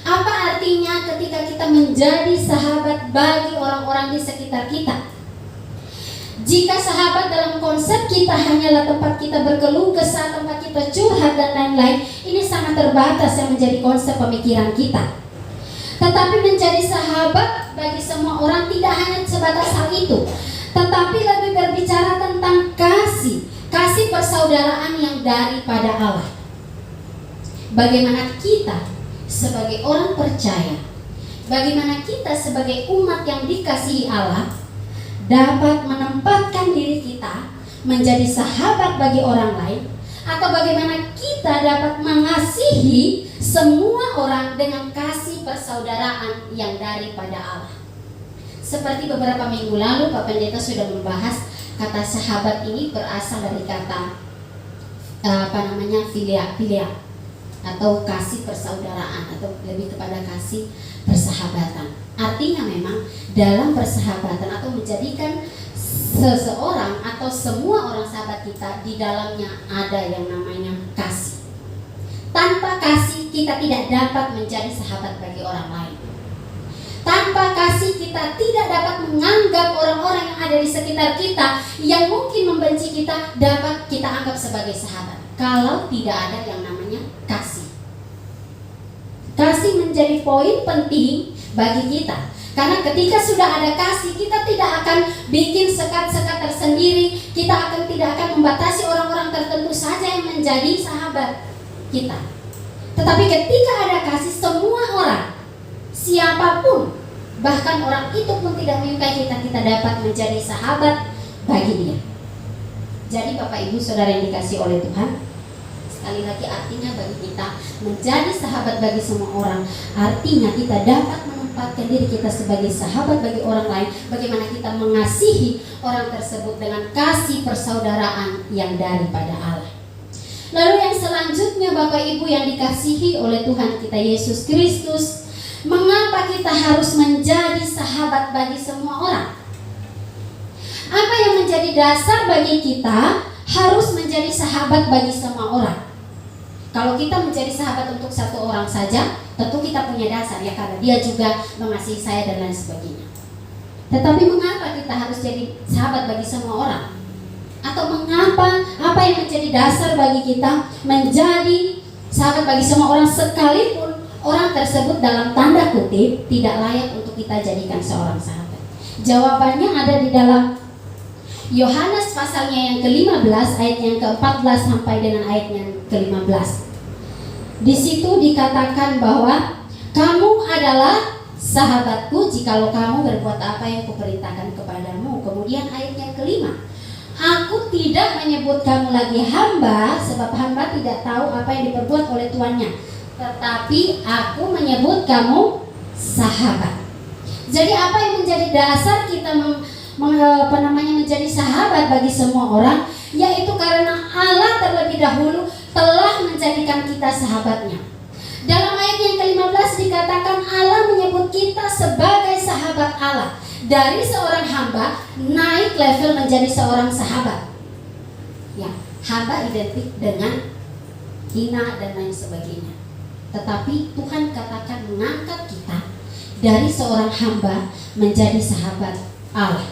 Apa artinya ketika kita menjadi sahabat bagi orang-orang di sekitar kita? Jika sahabat dalam konsep kita hanyalah tempat kita berkeluh kesah, tempat kita curhat dan lain-lain, ini sangat terbatas yang menjadi konsep pemikiran kita. Tetapi menjadi sahabat bagi semua orang tidak hanya sebatas hal itu, tetapi lebih berbicara tentang kasih persaudaraan yang daripada Allah. Bagaimana kita sebagai orang percaya, bagaimana kita sebagai umat yang dikasihi Allah dapat menempatkan diri kita menjadi sahabat bagi orang lain, atau bagaimana kita dapat mengasihi semua orang dengan kasih persaudaraan yang daripada Allah. Seperti beberapa minggu lalu Pak Pendeta sudah membahas, kata sahabat ini berasal dari kata filia atau kasih persaudaraan, atau lebih kepada kasih persahabatan. Artinya memang dalam persahabatan atau menjadikan seseorang atau semua orang sahabat kita, di dalamnya ada yang namanya kasih. Tanpa kasih kita tidak dapat menjadi sahabat bagi orang lain. Tanpa kasih kita tidak dapat menganggap orang-orang yang ada di sekitar kita yang mungkin membenci kita dapat kita anggap sebagai sahabat, kalau tidak ada yang namanya kasih. Kasih menjadi poin penting bagi kita. Karena ketika sudah ada kasih, kita tidak akan bikin sekat-sekat tersendiri. Kita tidak akan membatasi orang-orang tertentu saja yang menjadi sahabat kita. Tetapi ketika ada kasih, semua orang, siapapun, bahkan orang itu pun tidak menyukai kita, kita dapat menjadi sahabat bagi dia. Jadi Bapak Ibu Saudara yang dikasihi oleh Tuhan, sekali lagi artinya bagi kita menjadi sahabat bagi semua orang, artinya kita dapat menempatkan diri kita sebagai sahabat bagi orang lain. Bagaimana kita mengasihi orang tersebut dengan kasih persaudaraan yang daripada Allah. Lalu yang selanjutnya Bapak Ibu yang dikasihi oleh Tuhan kita Yesus Kristus, mengapa kita harus menjadi sahabat bagi semua orang? Apa yang menjadi dasar bagi kita harus menjadi sahabat bagi semua orang? Kalau kita menjadi sahabat untuk satu orang saja, tentu kita punya dasar ya, karena dia juga mengasihi saya dan lain sebagainya. Tetapi mengapa kita harus jadi sahabat bagi semua orang? Atau mengapa, apa yang menjadi dasar bagi kita menjadi sahabat bagi semua orang, sekalipun orang tersebut dalam tanda kutip tidak layak untuk kita jadikan seorang sahabat? Jawabannya ada di dalam Yohanes pasalnya yang ke-15 ayat yang ke-14 sampai dengan ayat yang ke-15. Di situ dikatakan bahwa kamu adalah sahabatku jikalau kamu berbuat apa yang kuperintahkan kepadamu. Kemudian ayat yang ke-5, aku tidak menyebut kamu lagi hamba, sebab hamba tidak tahu apa yang diperbuat oleh tuannya, tetapi aku menyebut kamu sahabat. Jadi apa yang menjadi dasar kita menjadi sahabat bagi semua orang, yaitu karena Allah terlebih dahulu telah menjadikan kita sahabatnya. Dalam ayat yang ke-15 dikatakan Allah menyebut kita sebagai sahabat Allah. Dari seorang hamba naik level menjadi seorang sahabat. Ya, hamba identik dengan hina dan lain sebagainya. Tetapi Tuhan katakan mengangkat kita dari seorang hamba menjadi sahabat Allah.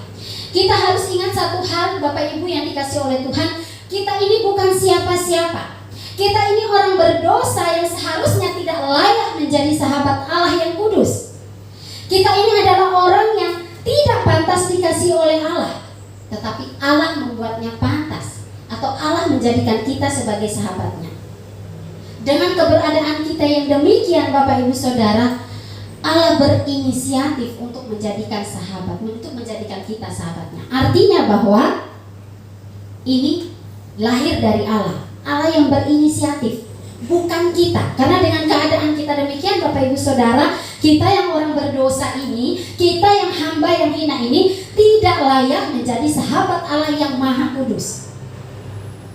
Kita harus ingat satu hal, Bapak Ibu yang dikasih oleh Tuhan, kita ini bukan siapa-siapa. Kita ini orang berdosa yang seharusnya tidak layak menjadi sahabat Allah yang kudus. Kita ini adalah orang yang tidak pantas dikasih oleh Allah, tetapi Allah membuatnya pantas, atau Allah menjadikan kita sebagai sahabatnya. Dengan keberadaan kita yang demikian, Bapak Ibu Saudara, Allah berinisiatif untuk menjadikan sahabat, untuk menjadikan kita sahabatnya. Artinya bahwa ini lahir dari Allah. Allah yang berinisiatif, bukan kita. Karena dengan keadaan kita demikian, Bapak Ibu Saudara, kita yang orang berdosa ini, kita yang hamba yang hina ini tidak layak menjadi sahabat Allah yang Maha Kudus.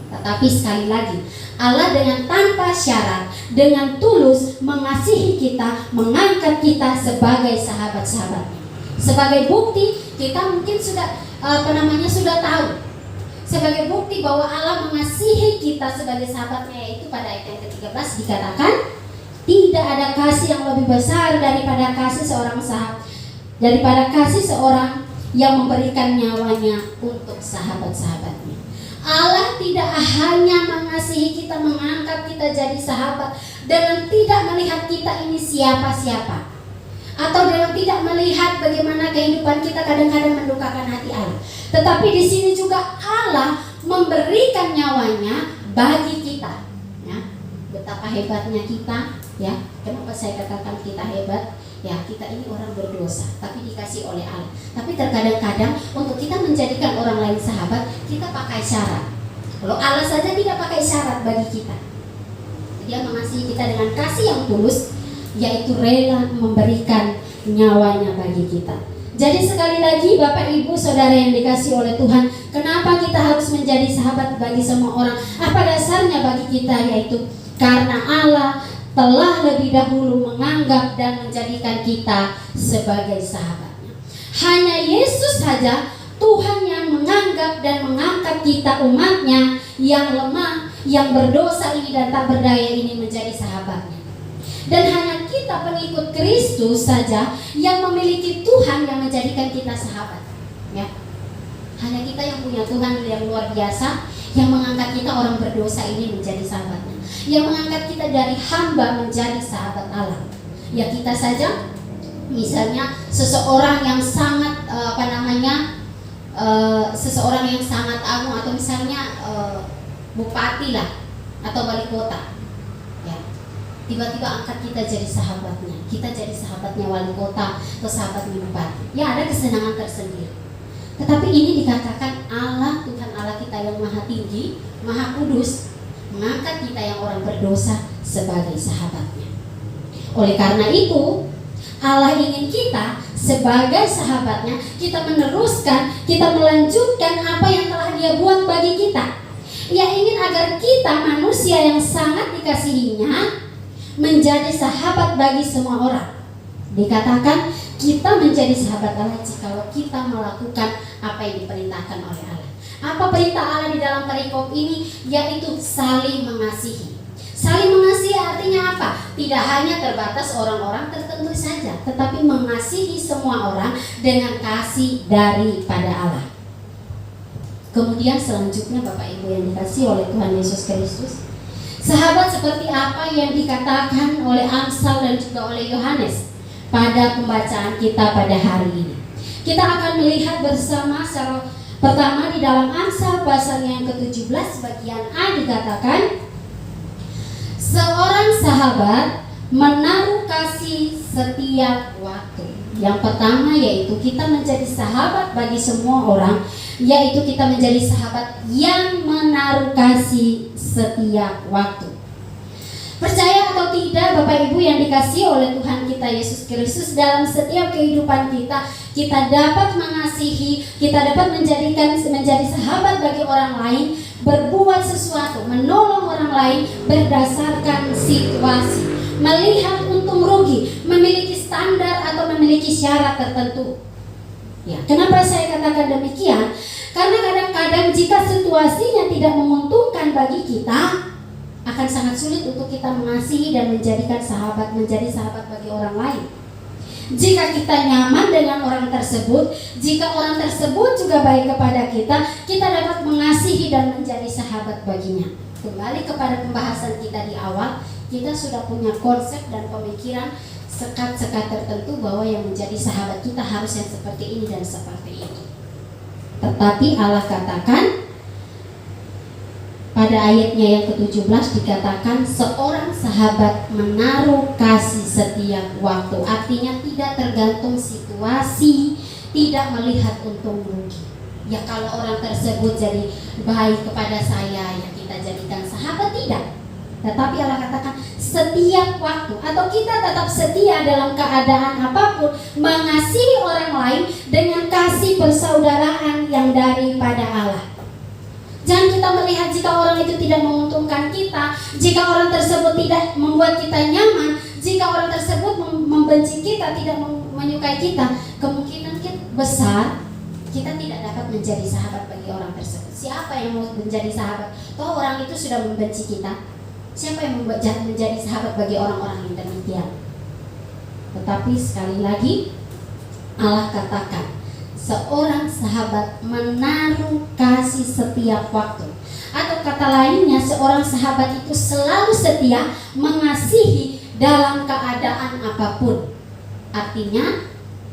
Tetapi sekali lagi, Allah dengan tanpa syarat, dengan tulus mengasihi kita, mengangkat kita sebagai sahabat-sahabatnya. Sebagai bukti, kita mungkin sudah sudah tahu. Sebagai bukti bahwa Allah mengasihi kita sebagai sahabatnya, yaitu pada ayat yang ke-13 dikatakan, tidak ada kasih yang lebih besar daripada kasih seorang yang memberikan nyawanya untuk sahabat-sahabatnya. Allah tidak hanya mengasihi kita, mengangkat kita jadi sahabat dengan tidak melihat kita ini siapa-siapa, atau dengan tidak melihat bagaimana kehidupan kita kadang-kadang mendukakan hati Allah. Tetapi di sini juga Allah memberikan nyawanya bagi kita. Ya, betapa hebatnya kita. Ya, kenapa saya katakan kita hebat? Ya, kita ini orang berdosa, tapi dikasih oleh Allah. Tapi terkadang-kadang untuk kita menjadikan orang lain sahabat, kita pakai syarat. Kalau Allah saja tidak pakai syarat bagi kita. Dia mengasihi kita dengan kasih yang tulus, yaitu rela memberikan nyawanya bagi kita. Jadi sekali lagi Bapak Ibu Saudara yang dikasih oleh Tuhan, kenapa kita harus menjadi sahabat bagi semua orang? Apa dasarnya bagi kita? Yaitu karena Allah telah lebih dahulu menganggap dan menjadikan kita sebagai sahabatnya. Hanya Yesus saja Tuhan yang menganggap dan mengangkat kita umatnya yang lemah, yang berdosa ini dan tak berdaya ini menjadi sahabatnya. Dan hanya kita pengikut Kristus saja yang memiliki Tuhan yang menjadikan kita sahabat. Ya, hanya kita yang punya Tuhan yang luar biasa, yang mengangkat kita orang berdosa ini menjadi sahabatnya, yang mengangkat kita dari hamba menjadi sahabat Allah. Ya, kita saja, misalnya seseorang yang sangat seseorang yang sangat agung, atau misalnya bupati lah atau wali kota. Tiba-tiba angkat kita jadi sahabatnya, kita jadi sahabatnya wali kota atau sahabatnya bupati. Ya, ada kesenangan tersendiri. Tetapi ini dikatakan Allah, Tuhan Allah kita yang maha tinggi, maha kudus, mengangkat kita yang orang berdosa sebagai sahabatnya. Oleh karena itu, Allah ingin kita sebagai sahabatnya, kita meneruskan, kita melanjutkan apa yang telah Dia buat bagi kita. Ia ingin agar kita manusia yang sangat dikasihinya menjadi sahabat bagi semua orang. Dikatakan kita menjadi sahabat Allah jikalau kita melakukan apa yang diperintahkan oleh Allah. Apa perintah Allah di dalam perikop ini? Yaitu saling mengasihi. Saling mengasihi artinya apa? Tidak hanya terbatas orang-orang tertentu saja, tetapi mengasihi semua orang dengan kasih daripada Allah. Kemudian selanjutnya Bapak Ibu yang dikasihi oleh Tuhan Yesus Kristus, Sahabat seperti apa yang dikatakan oleh Amsal dan juga oleh Yohanes pada pembacaan kita pada hari ini. Kita akan melihat bersama secara pertama di dalam Amsal pasal yang ke-17 bagian A dikatakan, seorang sahabat menaruh kasih setiap waktu. Yang pertama yaitu kita menjadi sahabat bagi semua orang, yaitu kita menjadi sahabat yang menaruh kasih setiap waktu. Percaya atau tidak Bapak Ibu yang dikasihi oleh Tuhan kita Yesus Kristus, dalam setiap kehidupan kita dapat mengasihi, kita dapat menjadi sahabat bagi orang lain, berbuat sesuatu, menolong orang lain berdasarkan situasi, melihat untung rugi, memiliki standar atau memiliki syarat tertentu. Ya, kenapa saya katakan demikian? Karena kadang-kadang jika situasinya tidak menguntungkan bagi kita, akan sangat sulit untuk kita mengasihi dan menjadi sahabat bagi orang lain. Jika kita nyaman dengan orang tersebut, jika orang tersebut juga baik kepada kita dapat mengasihi dan menjadi sahabat baginya. Kembali kepada pembahasan kita di awal, kita sudah punya konsep dan pemikiran sekat-sekat tertentu bahwa yang menjadi sahabat kita harus yang seperti ini dan seperti itu. Tetapi Allah katakan pada ayatnya yang ke-17 dikatakan seorang sahabat menaruh kasih setiap waktu. Artinya tidak tergantung situasi, tidak melihat untung rugi. Ya kalau orang tersebut jadi baik kepada saya, ya kita jadikan sahabat, tidak. Tetapi Allah katakan setiap waktu, atau kita tetap setia dalam keadaan apapun, mengasihi orang lain dengan kasih persaudaraan yang daripada Allah. Jangan kita melihat jika orang itu tidak menguntungkan kita, jika orang tersebut tidak membuat kita nyaman, jika orang tersebut membenci kita, tidak menyukai kita, kemungkinan besar kita tidak dapat menjadi sahabat bagi orang tersebut. Siapa yang mau menjadi sahabat? Toh orang itu sudah membenci kita. Siapa yang menjadi sahabat bagi orang-orang yang demikian? Tetapi sekali lagi Allah katakan seorang sahabat menaruh kasih setiap waktu. Atau kata lainnya, seorang sahabat itu selalu setia mengasihi dalam keadaan apapun. Artinya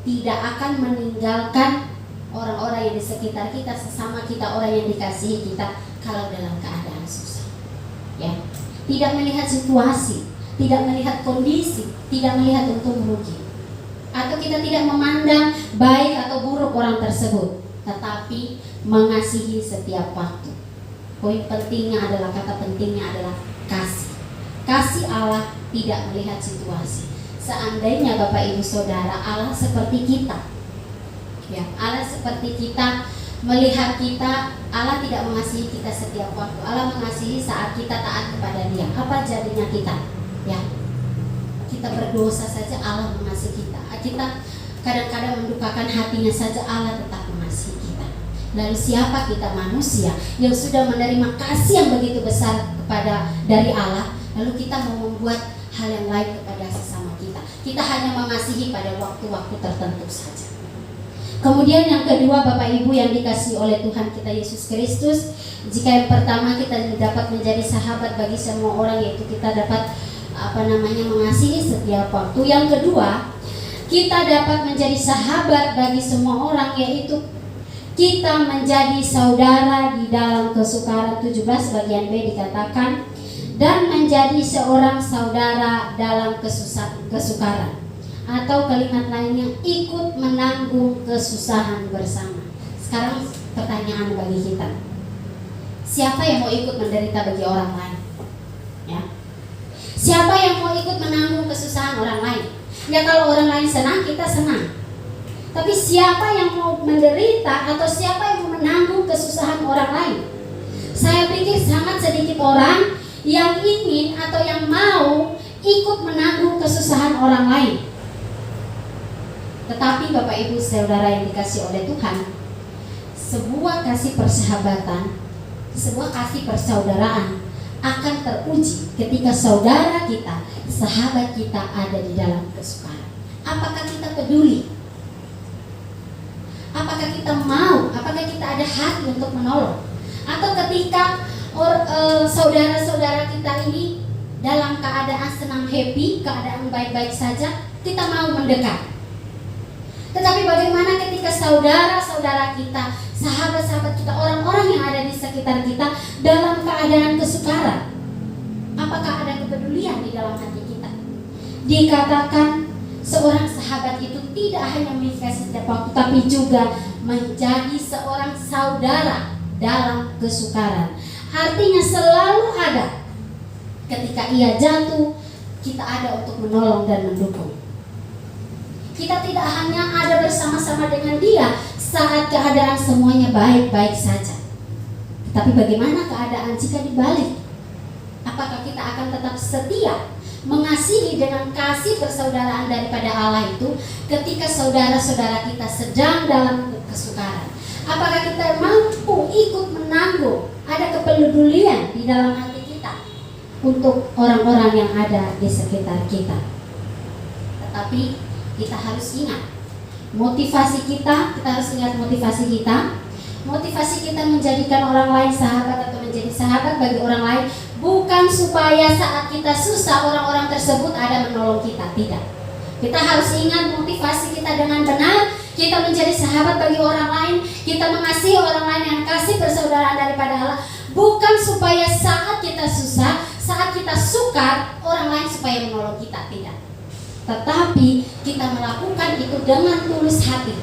tidak akan meninggalkan orang-orang yang di sekitar kita, sesama kita, orang yang dikasihi kita kalau dalam keadaan susah. Ya, tidak melihat situasi, tidak melihat kondisi, tidak melihat untung rugi. Atau kita tidak memandang baik atau buruk orang tersebut, tetapi mengasihi setiap waktu. Poin pentingnya adalah, kata pentingnya adalah kasih. Kasih Allah tidak melihat situasi. Seandainya Bapak Ibu Saudara Allah seperti kita, ya Allah seperti kita, melihat kita, Allah tidak mengasihi kita setiap waktu. Allah mengasihi saat kita taat kepada Dia. Apa jadinya kita? Ya, kita berdosa saja Allah mengasihi kita. Kita kadang-kadang mendukakan hatinya saja Allah tetap mengasihi kita. Lalu siapa kita, manusia yang sudah menerima kasih yang begitu besar dari Allah, lalu kita mau membuat hal yang lain kepada sesama kita. Kita hanya mengasihi pada waktu-waktu tertentu saja. Kemudian yang kedua Bapak Ibu yang dikasihi oleh Tuhan kita Yesus Kristus, jika yang pertama kita dapat menjadi sahabat bagi semua orang, yaitu kita dapat mengasihi setiap waktu. Yang kedua, kita dapat menjadi sahabat bagi semua orang, yaitu kita menjadi saudara di dalam kesukaran. 17 bagian B dikatakan, dan menjadi seorang saudara dalam kesukaran. Atau kalimat lainnya, ikut menanggung kesusahan bersama. Sekarang pertanyaan bagi kita, siapa yang mau ikut menderita bagi orang lain? Ya, siapa yang mau ikut menanggung kesusahan orang lain? Ya kalau orang lain senang, kita senang. Tapi siapa yang mau menderita atau siapa yang mau menanggung kesusahan orang lain? Saya pikir sangat sedikit orang yang ingin atau yang mau ikut menanggung kesusahan orang lain. Tetapi Bapak Ibu Saudara yang dikasihi oleh Tuhan, sebuah kasih persahabatan, sebuah kasih persaudaraan akan teruji ketika saudara kita, sahabat kita ada di dalam kesukaran. Apakah kita peduli? Apakah kita mau? Apakah kita ada hati untuk menolong? Atau ketika saudara-saudara kita ini dalam keadaan senang, happy, keadaan baik-baik saja, kita mau mendekat. Tetapi bagaimana ketika saudara-saudara kita, sahabat-sahabat kita, orang-orang yang ada di sekitar kita dalam keadaan kesukaran? Apakah ada kepedulian di dalam hati kita? Dikatakan seorang sahabat itu tidak hanya memiliki setiap waktu, tapi juga menjadi seorang saudara dalam kesukaran. Artinya selalu ada. Ketika ia jatuh, kita ada untuk menolong dan mendukung. Kita tidak hanya ada bersama-sama dengan dia saat keadaan semuanya baik-baik saja. Tapi bagaimana keadaan jika dibalik? Apakah kita akan tetap setia mengasihi dengan kasih persaudaraan daripada Allah itu ketika saudara-saudara kita sedang dalam kesukaran? Apakah kita mampu ikut menanggung, ada kepedulian di dalam hati kita untuk orang-orang yang ada di sekitar kita? Tetapi kita harus ingat motivasi kita harus ingat motivasi kita. Motivasi kita menjadikan orang lain sahabat atau menjadi sahabat bagi orang lain bukan supaya saat kita susah orang-orang tersebut ada menolong kita, tidak. Kita harus ingat motivasi kita dengan benar. Kita menjadi sahabat bagi orang lain, kita mengasihi orang lain yang kasih persaudaraan daripada Allah, bukan supaya saat kita susah, saat kita sukar orang lain supaya menolong kita, tidak. Tetapi kita melakukan itu dengan tulus hati.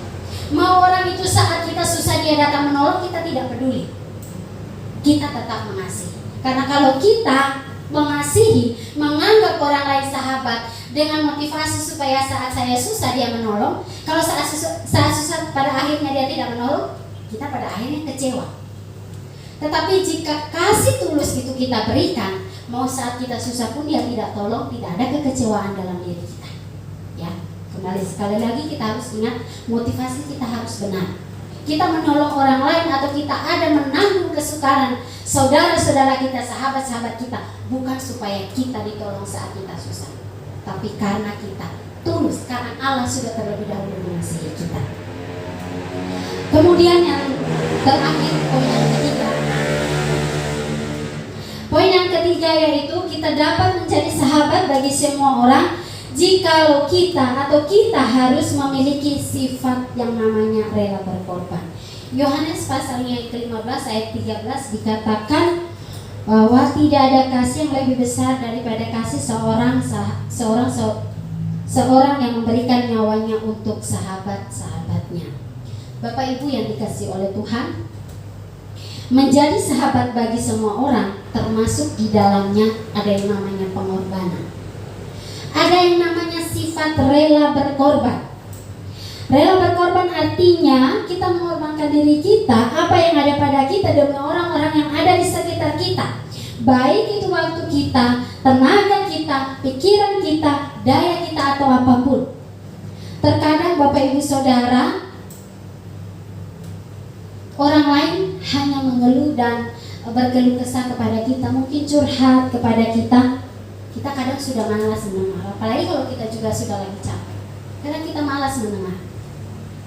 Mau orang itu saat kita susah dia datang menolong, kita tidak peduli. Kita tetap mengasihi. Karena kalau kita mengasihi, menganggap orang lain sahabat dengan motivasi supaya saat saya susah dia menolong, kalau saat susah pada akhirnya dia tidak menolong, kita pada akhirnya kecewa. Tetapi jika kasih tulus itu kita berikan, mau saat kita susah pun dia tidak tolong, tidak ada kekecewaan dalam diri kita. Ya, kembali sekali lagi kita harus ingat motivasi kita harus benar. Kita menolong orang lain atau kita ada menanggung kesukaran saudara-saudara kita, sahabat-sahabat kita, bukan supaya kita ditolong saat kita susah, tapi karena kita tulus, karena Allah sudah terlebih dahulu mengasihi kita. Kemudian yang terakhir, poin yang ketiga yaitu kita dapat menjadi sahabat bagi semua orang jikalau kita harus memiliki sifat yang namanya rela berkorban. Yohanes pasal yang ke-15 ayat 13 dikatakan bahwa tidak ada kasih yang lebih besar daripada kasih seorang yang memberikan nyawanya untuk sahabat-sahabatnya. Bapak Ibu yang dikasihi oleh Tuhan, menjadi sahabat bagi semua orang termasuk di dalamnya ada yang namanya pengorbanan. Ada yang namanya sifat rela berkorban. Rela berkorban artinya kita mengorbankan diri kita, apa yang ada pada kita demi orang-orang yang ada di sekitar kita. Baik itu waktu kita, tenaga kita, pikiran kita, daya kita atau apapun. Terkadang Bapak Ibu Saudara, orang lain hanya mengeluh dan berkeluh kesah kepada kita, mungkin curhat kepada kita. Kita kadang sudah malas mendengar, apalagi kalau kita juga sudah lagi capek. Kadang kita malas mendengar.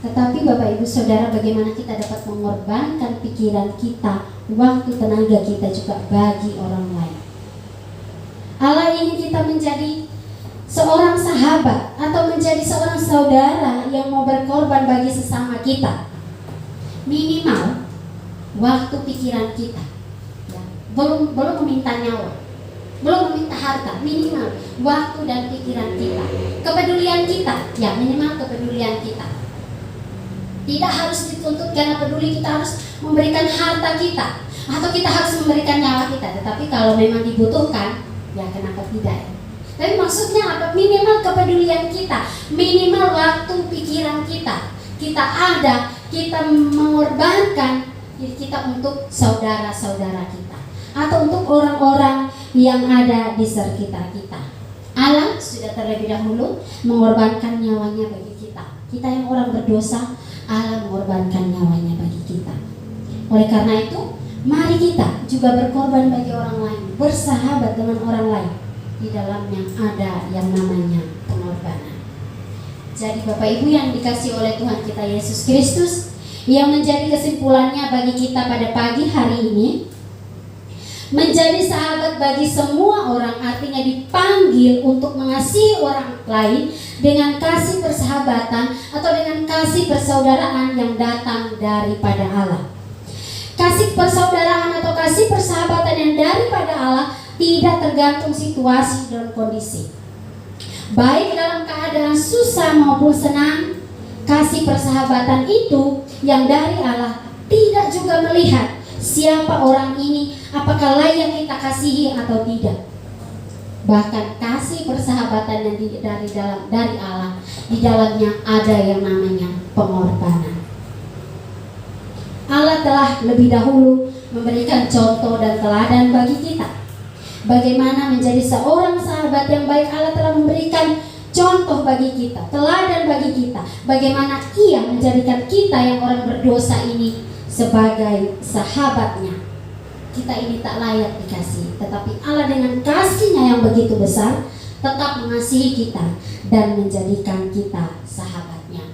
Tetapi Bapak Ibu Saudara, bagaimana kita dapat mengorbankan pikiran kita, waktu, tenaga kita juga bagi orang lain. Allah ingin kita menjadi seorang sahabat atau menjadi seorang saudara yang mau berkorban bagi sesama kita. Minimal waktu, pikiran kita, ya. Belum meminta nyawa, belum meminta harta, minimal waktu dan pikiran kita. Kepedulian kita, ya minimal kepedulian kita. Tidak harus dituntut karena peduli kita harus memberikan harta kita atau kita harus memberikan nyawa kita. Tetapi kalau memang dibutuhkan, ya kenapa tidak? Tapi maksudnya apa? Minimal kepedulian kita, minimal waktu, pikiran kita. Kita ada, kita mengorbankan diri kita untuk saudara-saudara kita atau untuk orang-orang yang ada di sekitar kita. Allah sudah terlebih dahulu mengorbankan nyawanya bagi kita. Kita yang orang berdosa, Allah mengorbankan nyawanya bagi kita. Oleh karena itu, mari kita juga berkorban bagi orang lain, bersahabat dengan orang lain. Di dalamnya ada yang namanya pengorbanan. Jadi Bapak Ibu yang dikasihi oleh Tuhan kita Yesus Kristus, yang menjadi kesimpulannya bagi kita pada pagi hari ini, Menjadi sahabat bagi semua orang artinya dipanggil untuk mengasihi orang lain dengan kasih persahabatan atau dengan kasih persaudaraan yang datang daripada Allah. Kasih persaudaraan atau kasih persahabatan yang daripada Allah tidak tergantung situasi dan kondisi. Baik dalam keadaan susah maupun senang, kasih persahabatan itu yang dari Allah tidak juga melihat siapa orang ini, apakah layak kita kasihi atau tidak. Bahkan kasih persahabatan yang dari Allah, di dalamnya ada yang namanya pengorbanan. Allah telah lebih dahulu memberikan contoh dan teladan bagi kita. Bagaimana menjadi seorang sahabat yang baik. Allah telah memberikan contoh bagi kita, teladan bagi kita. Bagaimana Ia menjadikan kita yang orang berdosa ini sebagai sahabatnya. Kita ini tak layak dikasihi, tetapi Allah dengan kasih-Nya yang begitu besar tetap mengasihi kita dan menjadikan kita sahabatnya.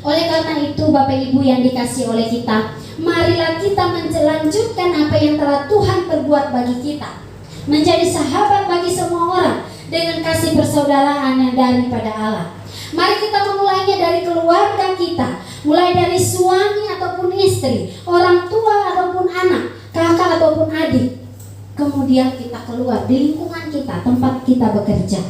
Oleh karena itu Bapak Ibu yang dikasihi oleh kita, marilah kita melanjutkan apa yang telah Tuhan perbuat bagi kita, menjadi sahabat bagi semua orang dengan kasih persaudaraan yang daripada Allah. Mari kita memulainya dari keluarga kita, mulai dari suami ataupun istri, orang tua ataupun anak, kakak ataupun adik. Kemudian kita keluar di lingkungan kita, tempat kita bekerja.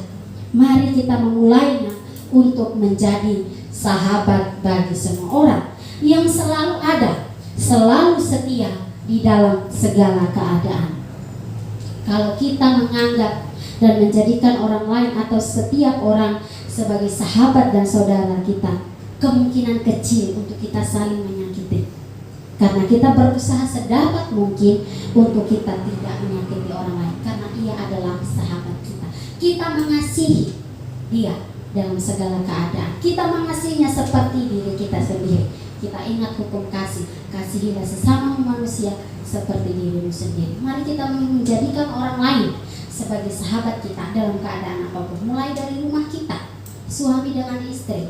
Mari kita memulainya untuk menjadi sahabat bagi semua orang yang selalu ada, selalu setia di dalam segala keadaan. Kalau kita menganggap dan menjadikan orang lain atau setiap orang sebagai sahabat dan saudara kita, kemungkinan kecil untuk kita saling menyakiti. Karena kita berusaha sedapat mungkin untuk kita tidak menyakiti orang lain, karena ia adalah sahabat kita. Kita mengasihi dia dalam segala keadaan. Kita mengasihinya seperti diri kita sendiri. Kita ingat hukum kasih, kasihilah sesama manusia seperti dirimu sendiri. Mari kita menjadikan orang lain sebagai sahabat kita dalam keadaan apapun. Mulai dari rumah kita, suami dengan istri,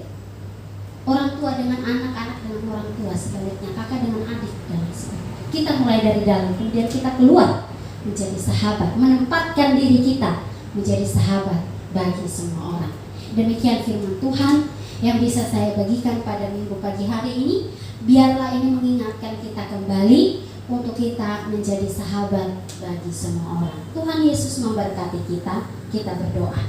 orang tua dengan anak, anak dengan orang tua, sebaliknya kakak dengan adik, dan sebagainya. Kita mulai dari dalam, kemudian kita keluar menjadi sahabat, menempatkan diri kita menjadi sahabat bagi semua orang. Demikian firman Tuhan yang bisa saya bagikan pada minggu pagi hari ini. Biarlah ini mengingatkan kita kembali untuk kita menjadi sahabat bagi semua orang. Tuhan Yesus memberkati kita. Kita berdoa.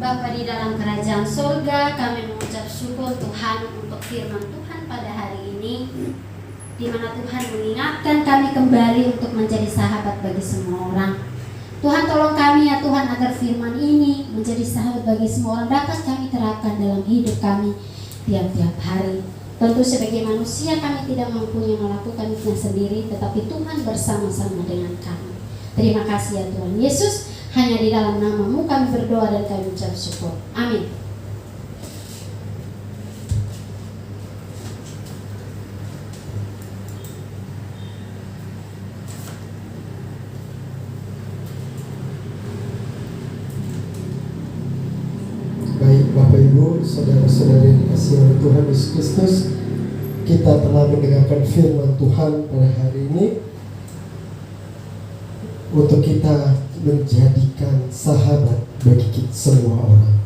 Bapa di dalam kerajaan surga, kami mengucap syukur Tuhan untuk firman Tuhan pada hari ini, di mana Tuhan mengingatkan kami kembali untuk menjadi sahabat bagi semua orang. Tuhan tolong kami ya Tuhan, agar firman ini menjadi sahabat bagi semua orang dapat kami terapkan dalam hidup kami tiap-tiap hari. Tentu sebagai manusia kami tidak mampu melakukannya sendiri, tetapi Tuhan bersama-sama dengan kami. Terima kasih ya Tuhan Yesus, hanya di dalam nama-Mu kami berdoa dan kami ucap syukur. Amin. Baik Bapak Ibu, saudara-saudari yang dikasihi oleh Tuhan Yesus Kristus, kita telah mendengarkan firman Tuhan pada hari ini untuk kita menjadikan sahabat bagi kita semua orang.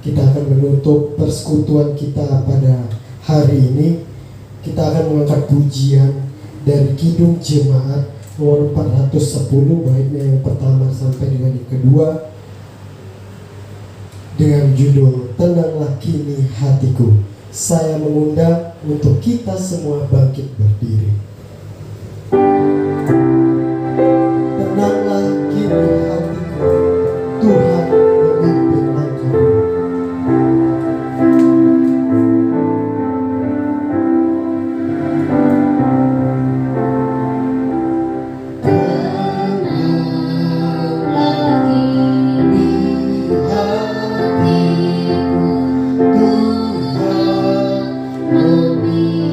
Kita akan menutup persekutuan kita pada hari ini. Kita akan mengangkat pujian dari Kidung Jemaat nomor 410, baiknya yang pertama sampai dengan yang kedua, dengan judul Tenanglah Kini Hatiku. Saya mengundang untuk kita semua bangkit berdiri. Tenanglah kini hatiku, Tuhan memimpin langkahku.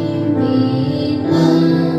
Memimpin langkahku.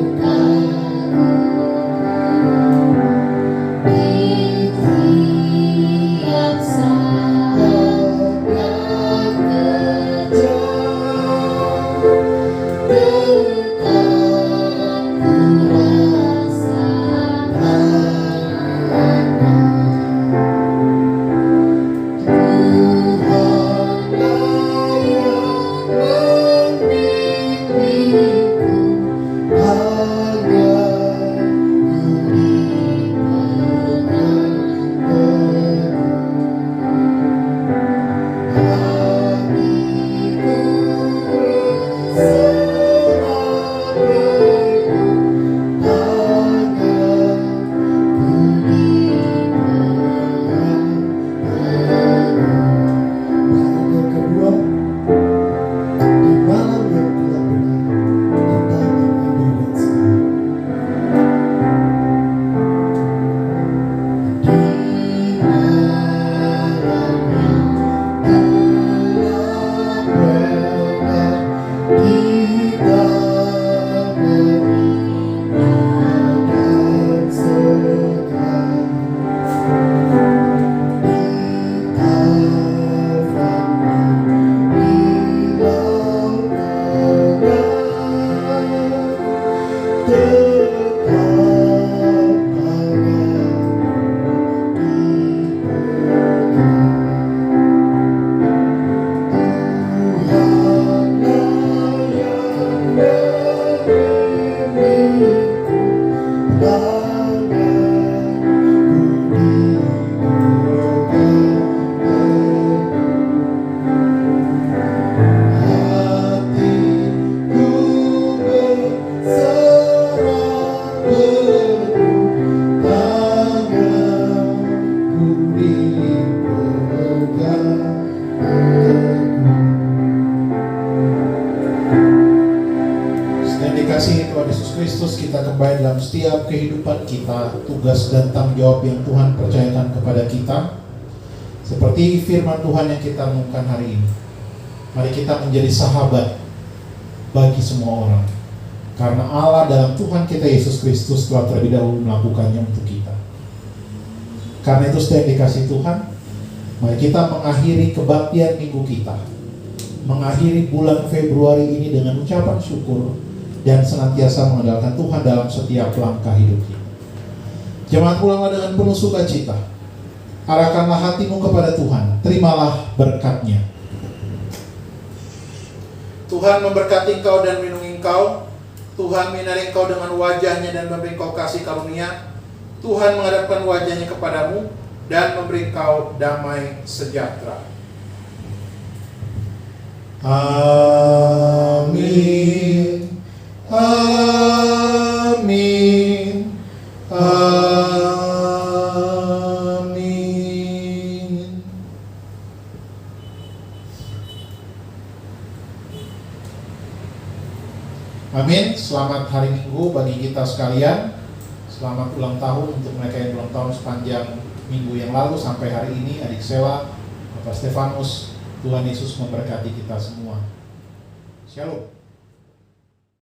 Dikasihi Tuhan Yesus Kristus, kita kembali dalam setiap kehidupan kita, tugas dan tanggung jawab yang Tuhan percayakan kepada kita. Seperti firman Tuhan yang kita renungkan hari ini, mari kita menjadi sahabat bagi semua orang, karena Allah dalam Tuhan kita Yesus Kristus telah terlebih dahulu melakukannya untuk kita. Karena itu setiap dikasih Tuhan, mari kita mengakhiri kebaktian minggu kita, mengakhiri bulan Februari ini dengan ucapan syukur dan senantiasa mengandalkan Tuhan dalam setiap langkah hidup kita. Jemaat, pulanglah dengan penuh sukacita. Arahkanlah hatimu kepada Tuhan, terimalah berkat-Nya. Tuhan memberkati engkau dan melindungi engkau. Tuhan menyinari engkau dengan wajah-Nya dan memberi engkau kasih karunia. Tuhan menghadapkan wajah-Nya kepadamu dan memberi engkau damai sejahtera. Amin. Amin. Amin. Amin. Selamat hari Minggu bagi kita sekalian. Selamat ulang tahun untuk mereka yang ulang tahun sepanjang minggu yang lalu sampai hari ini. Adik Sela, Bapak Stefanus, Tuhan Yesus memberkati kita semua. Shalom.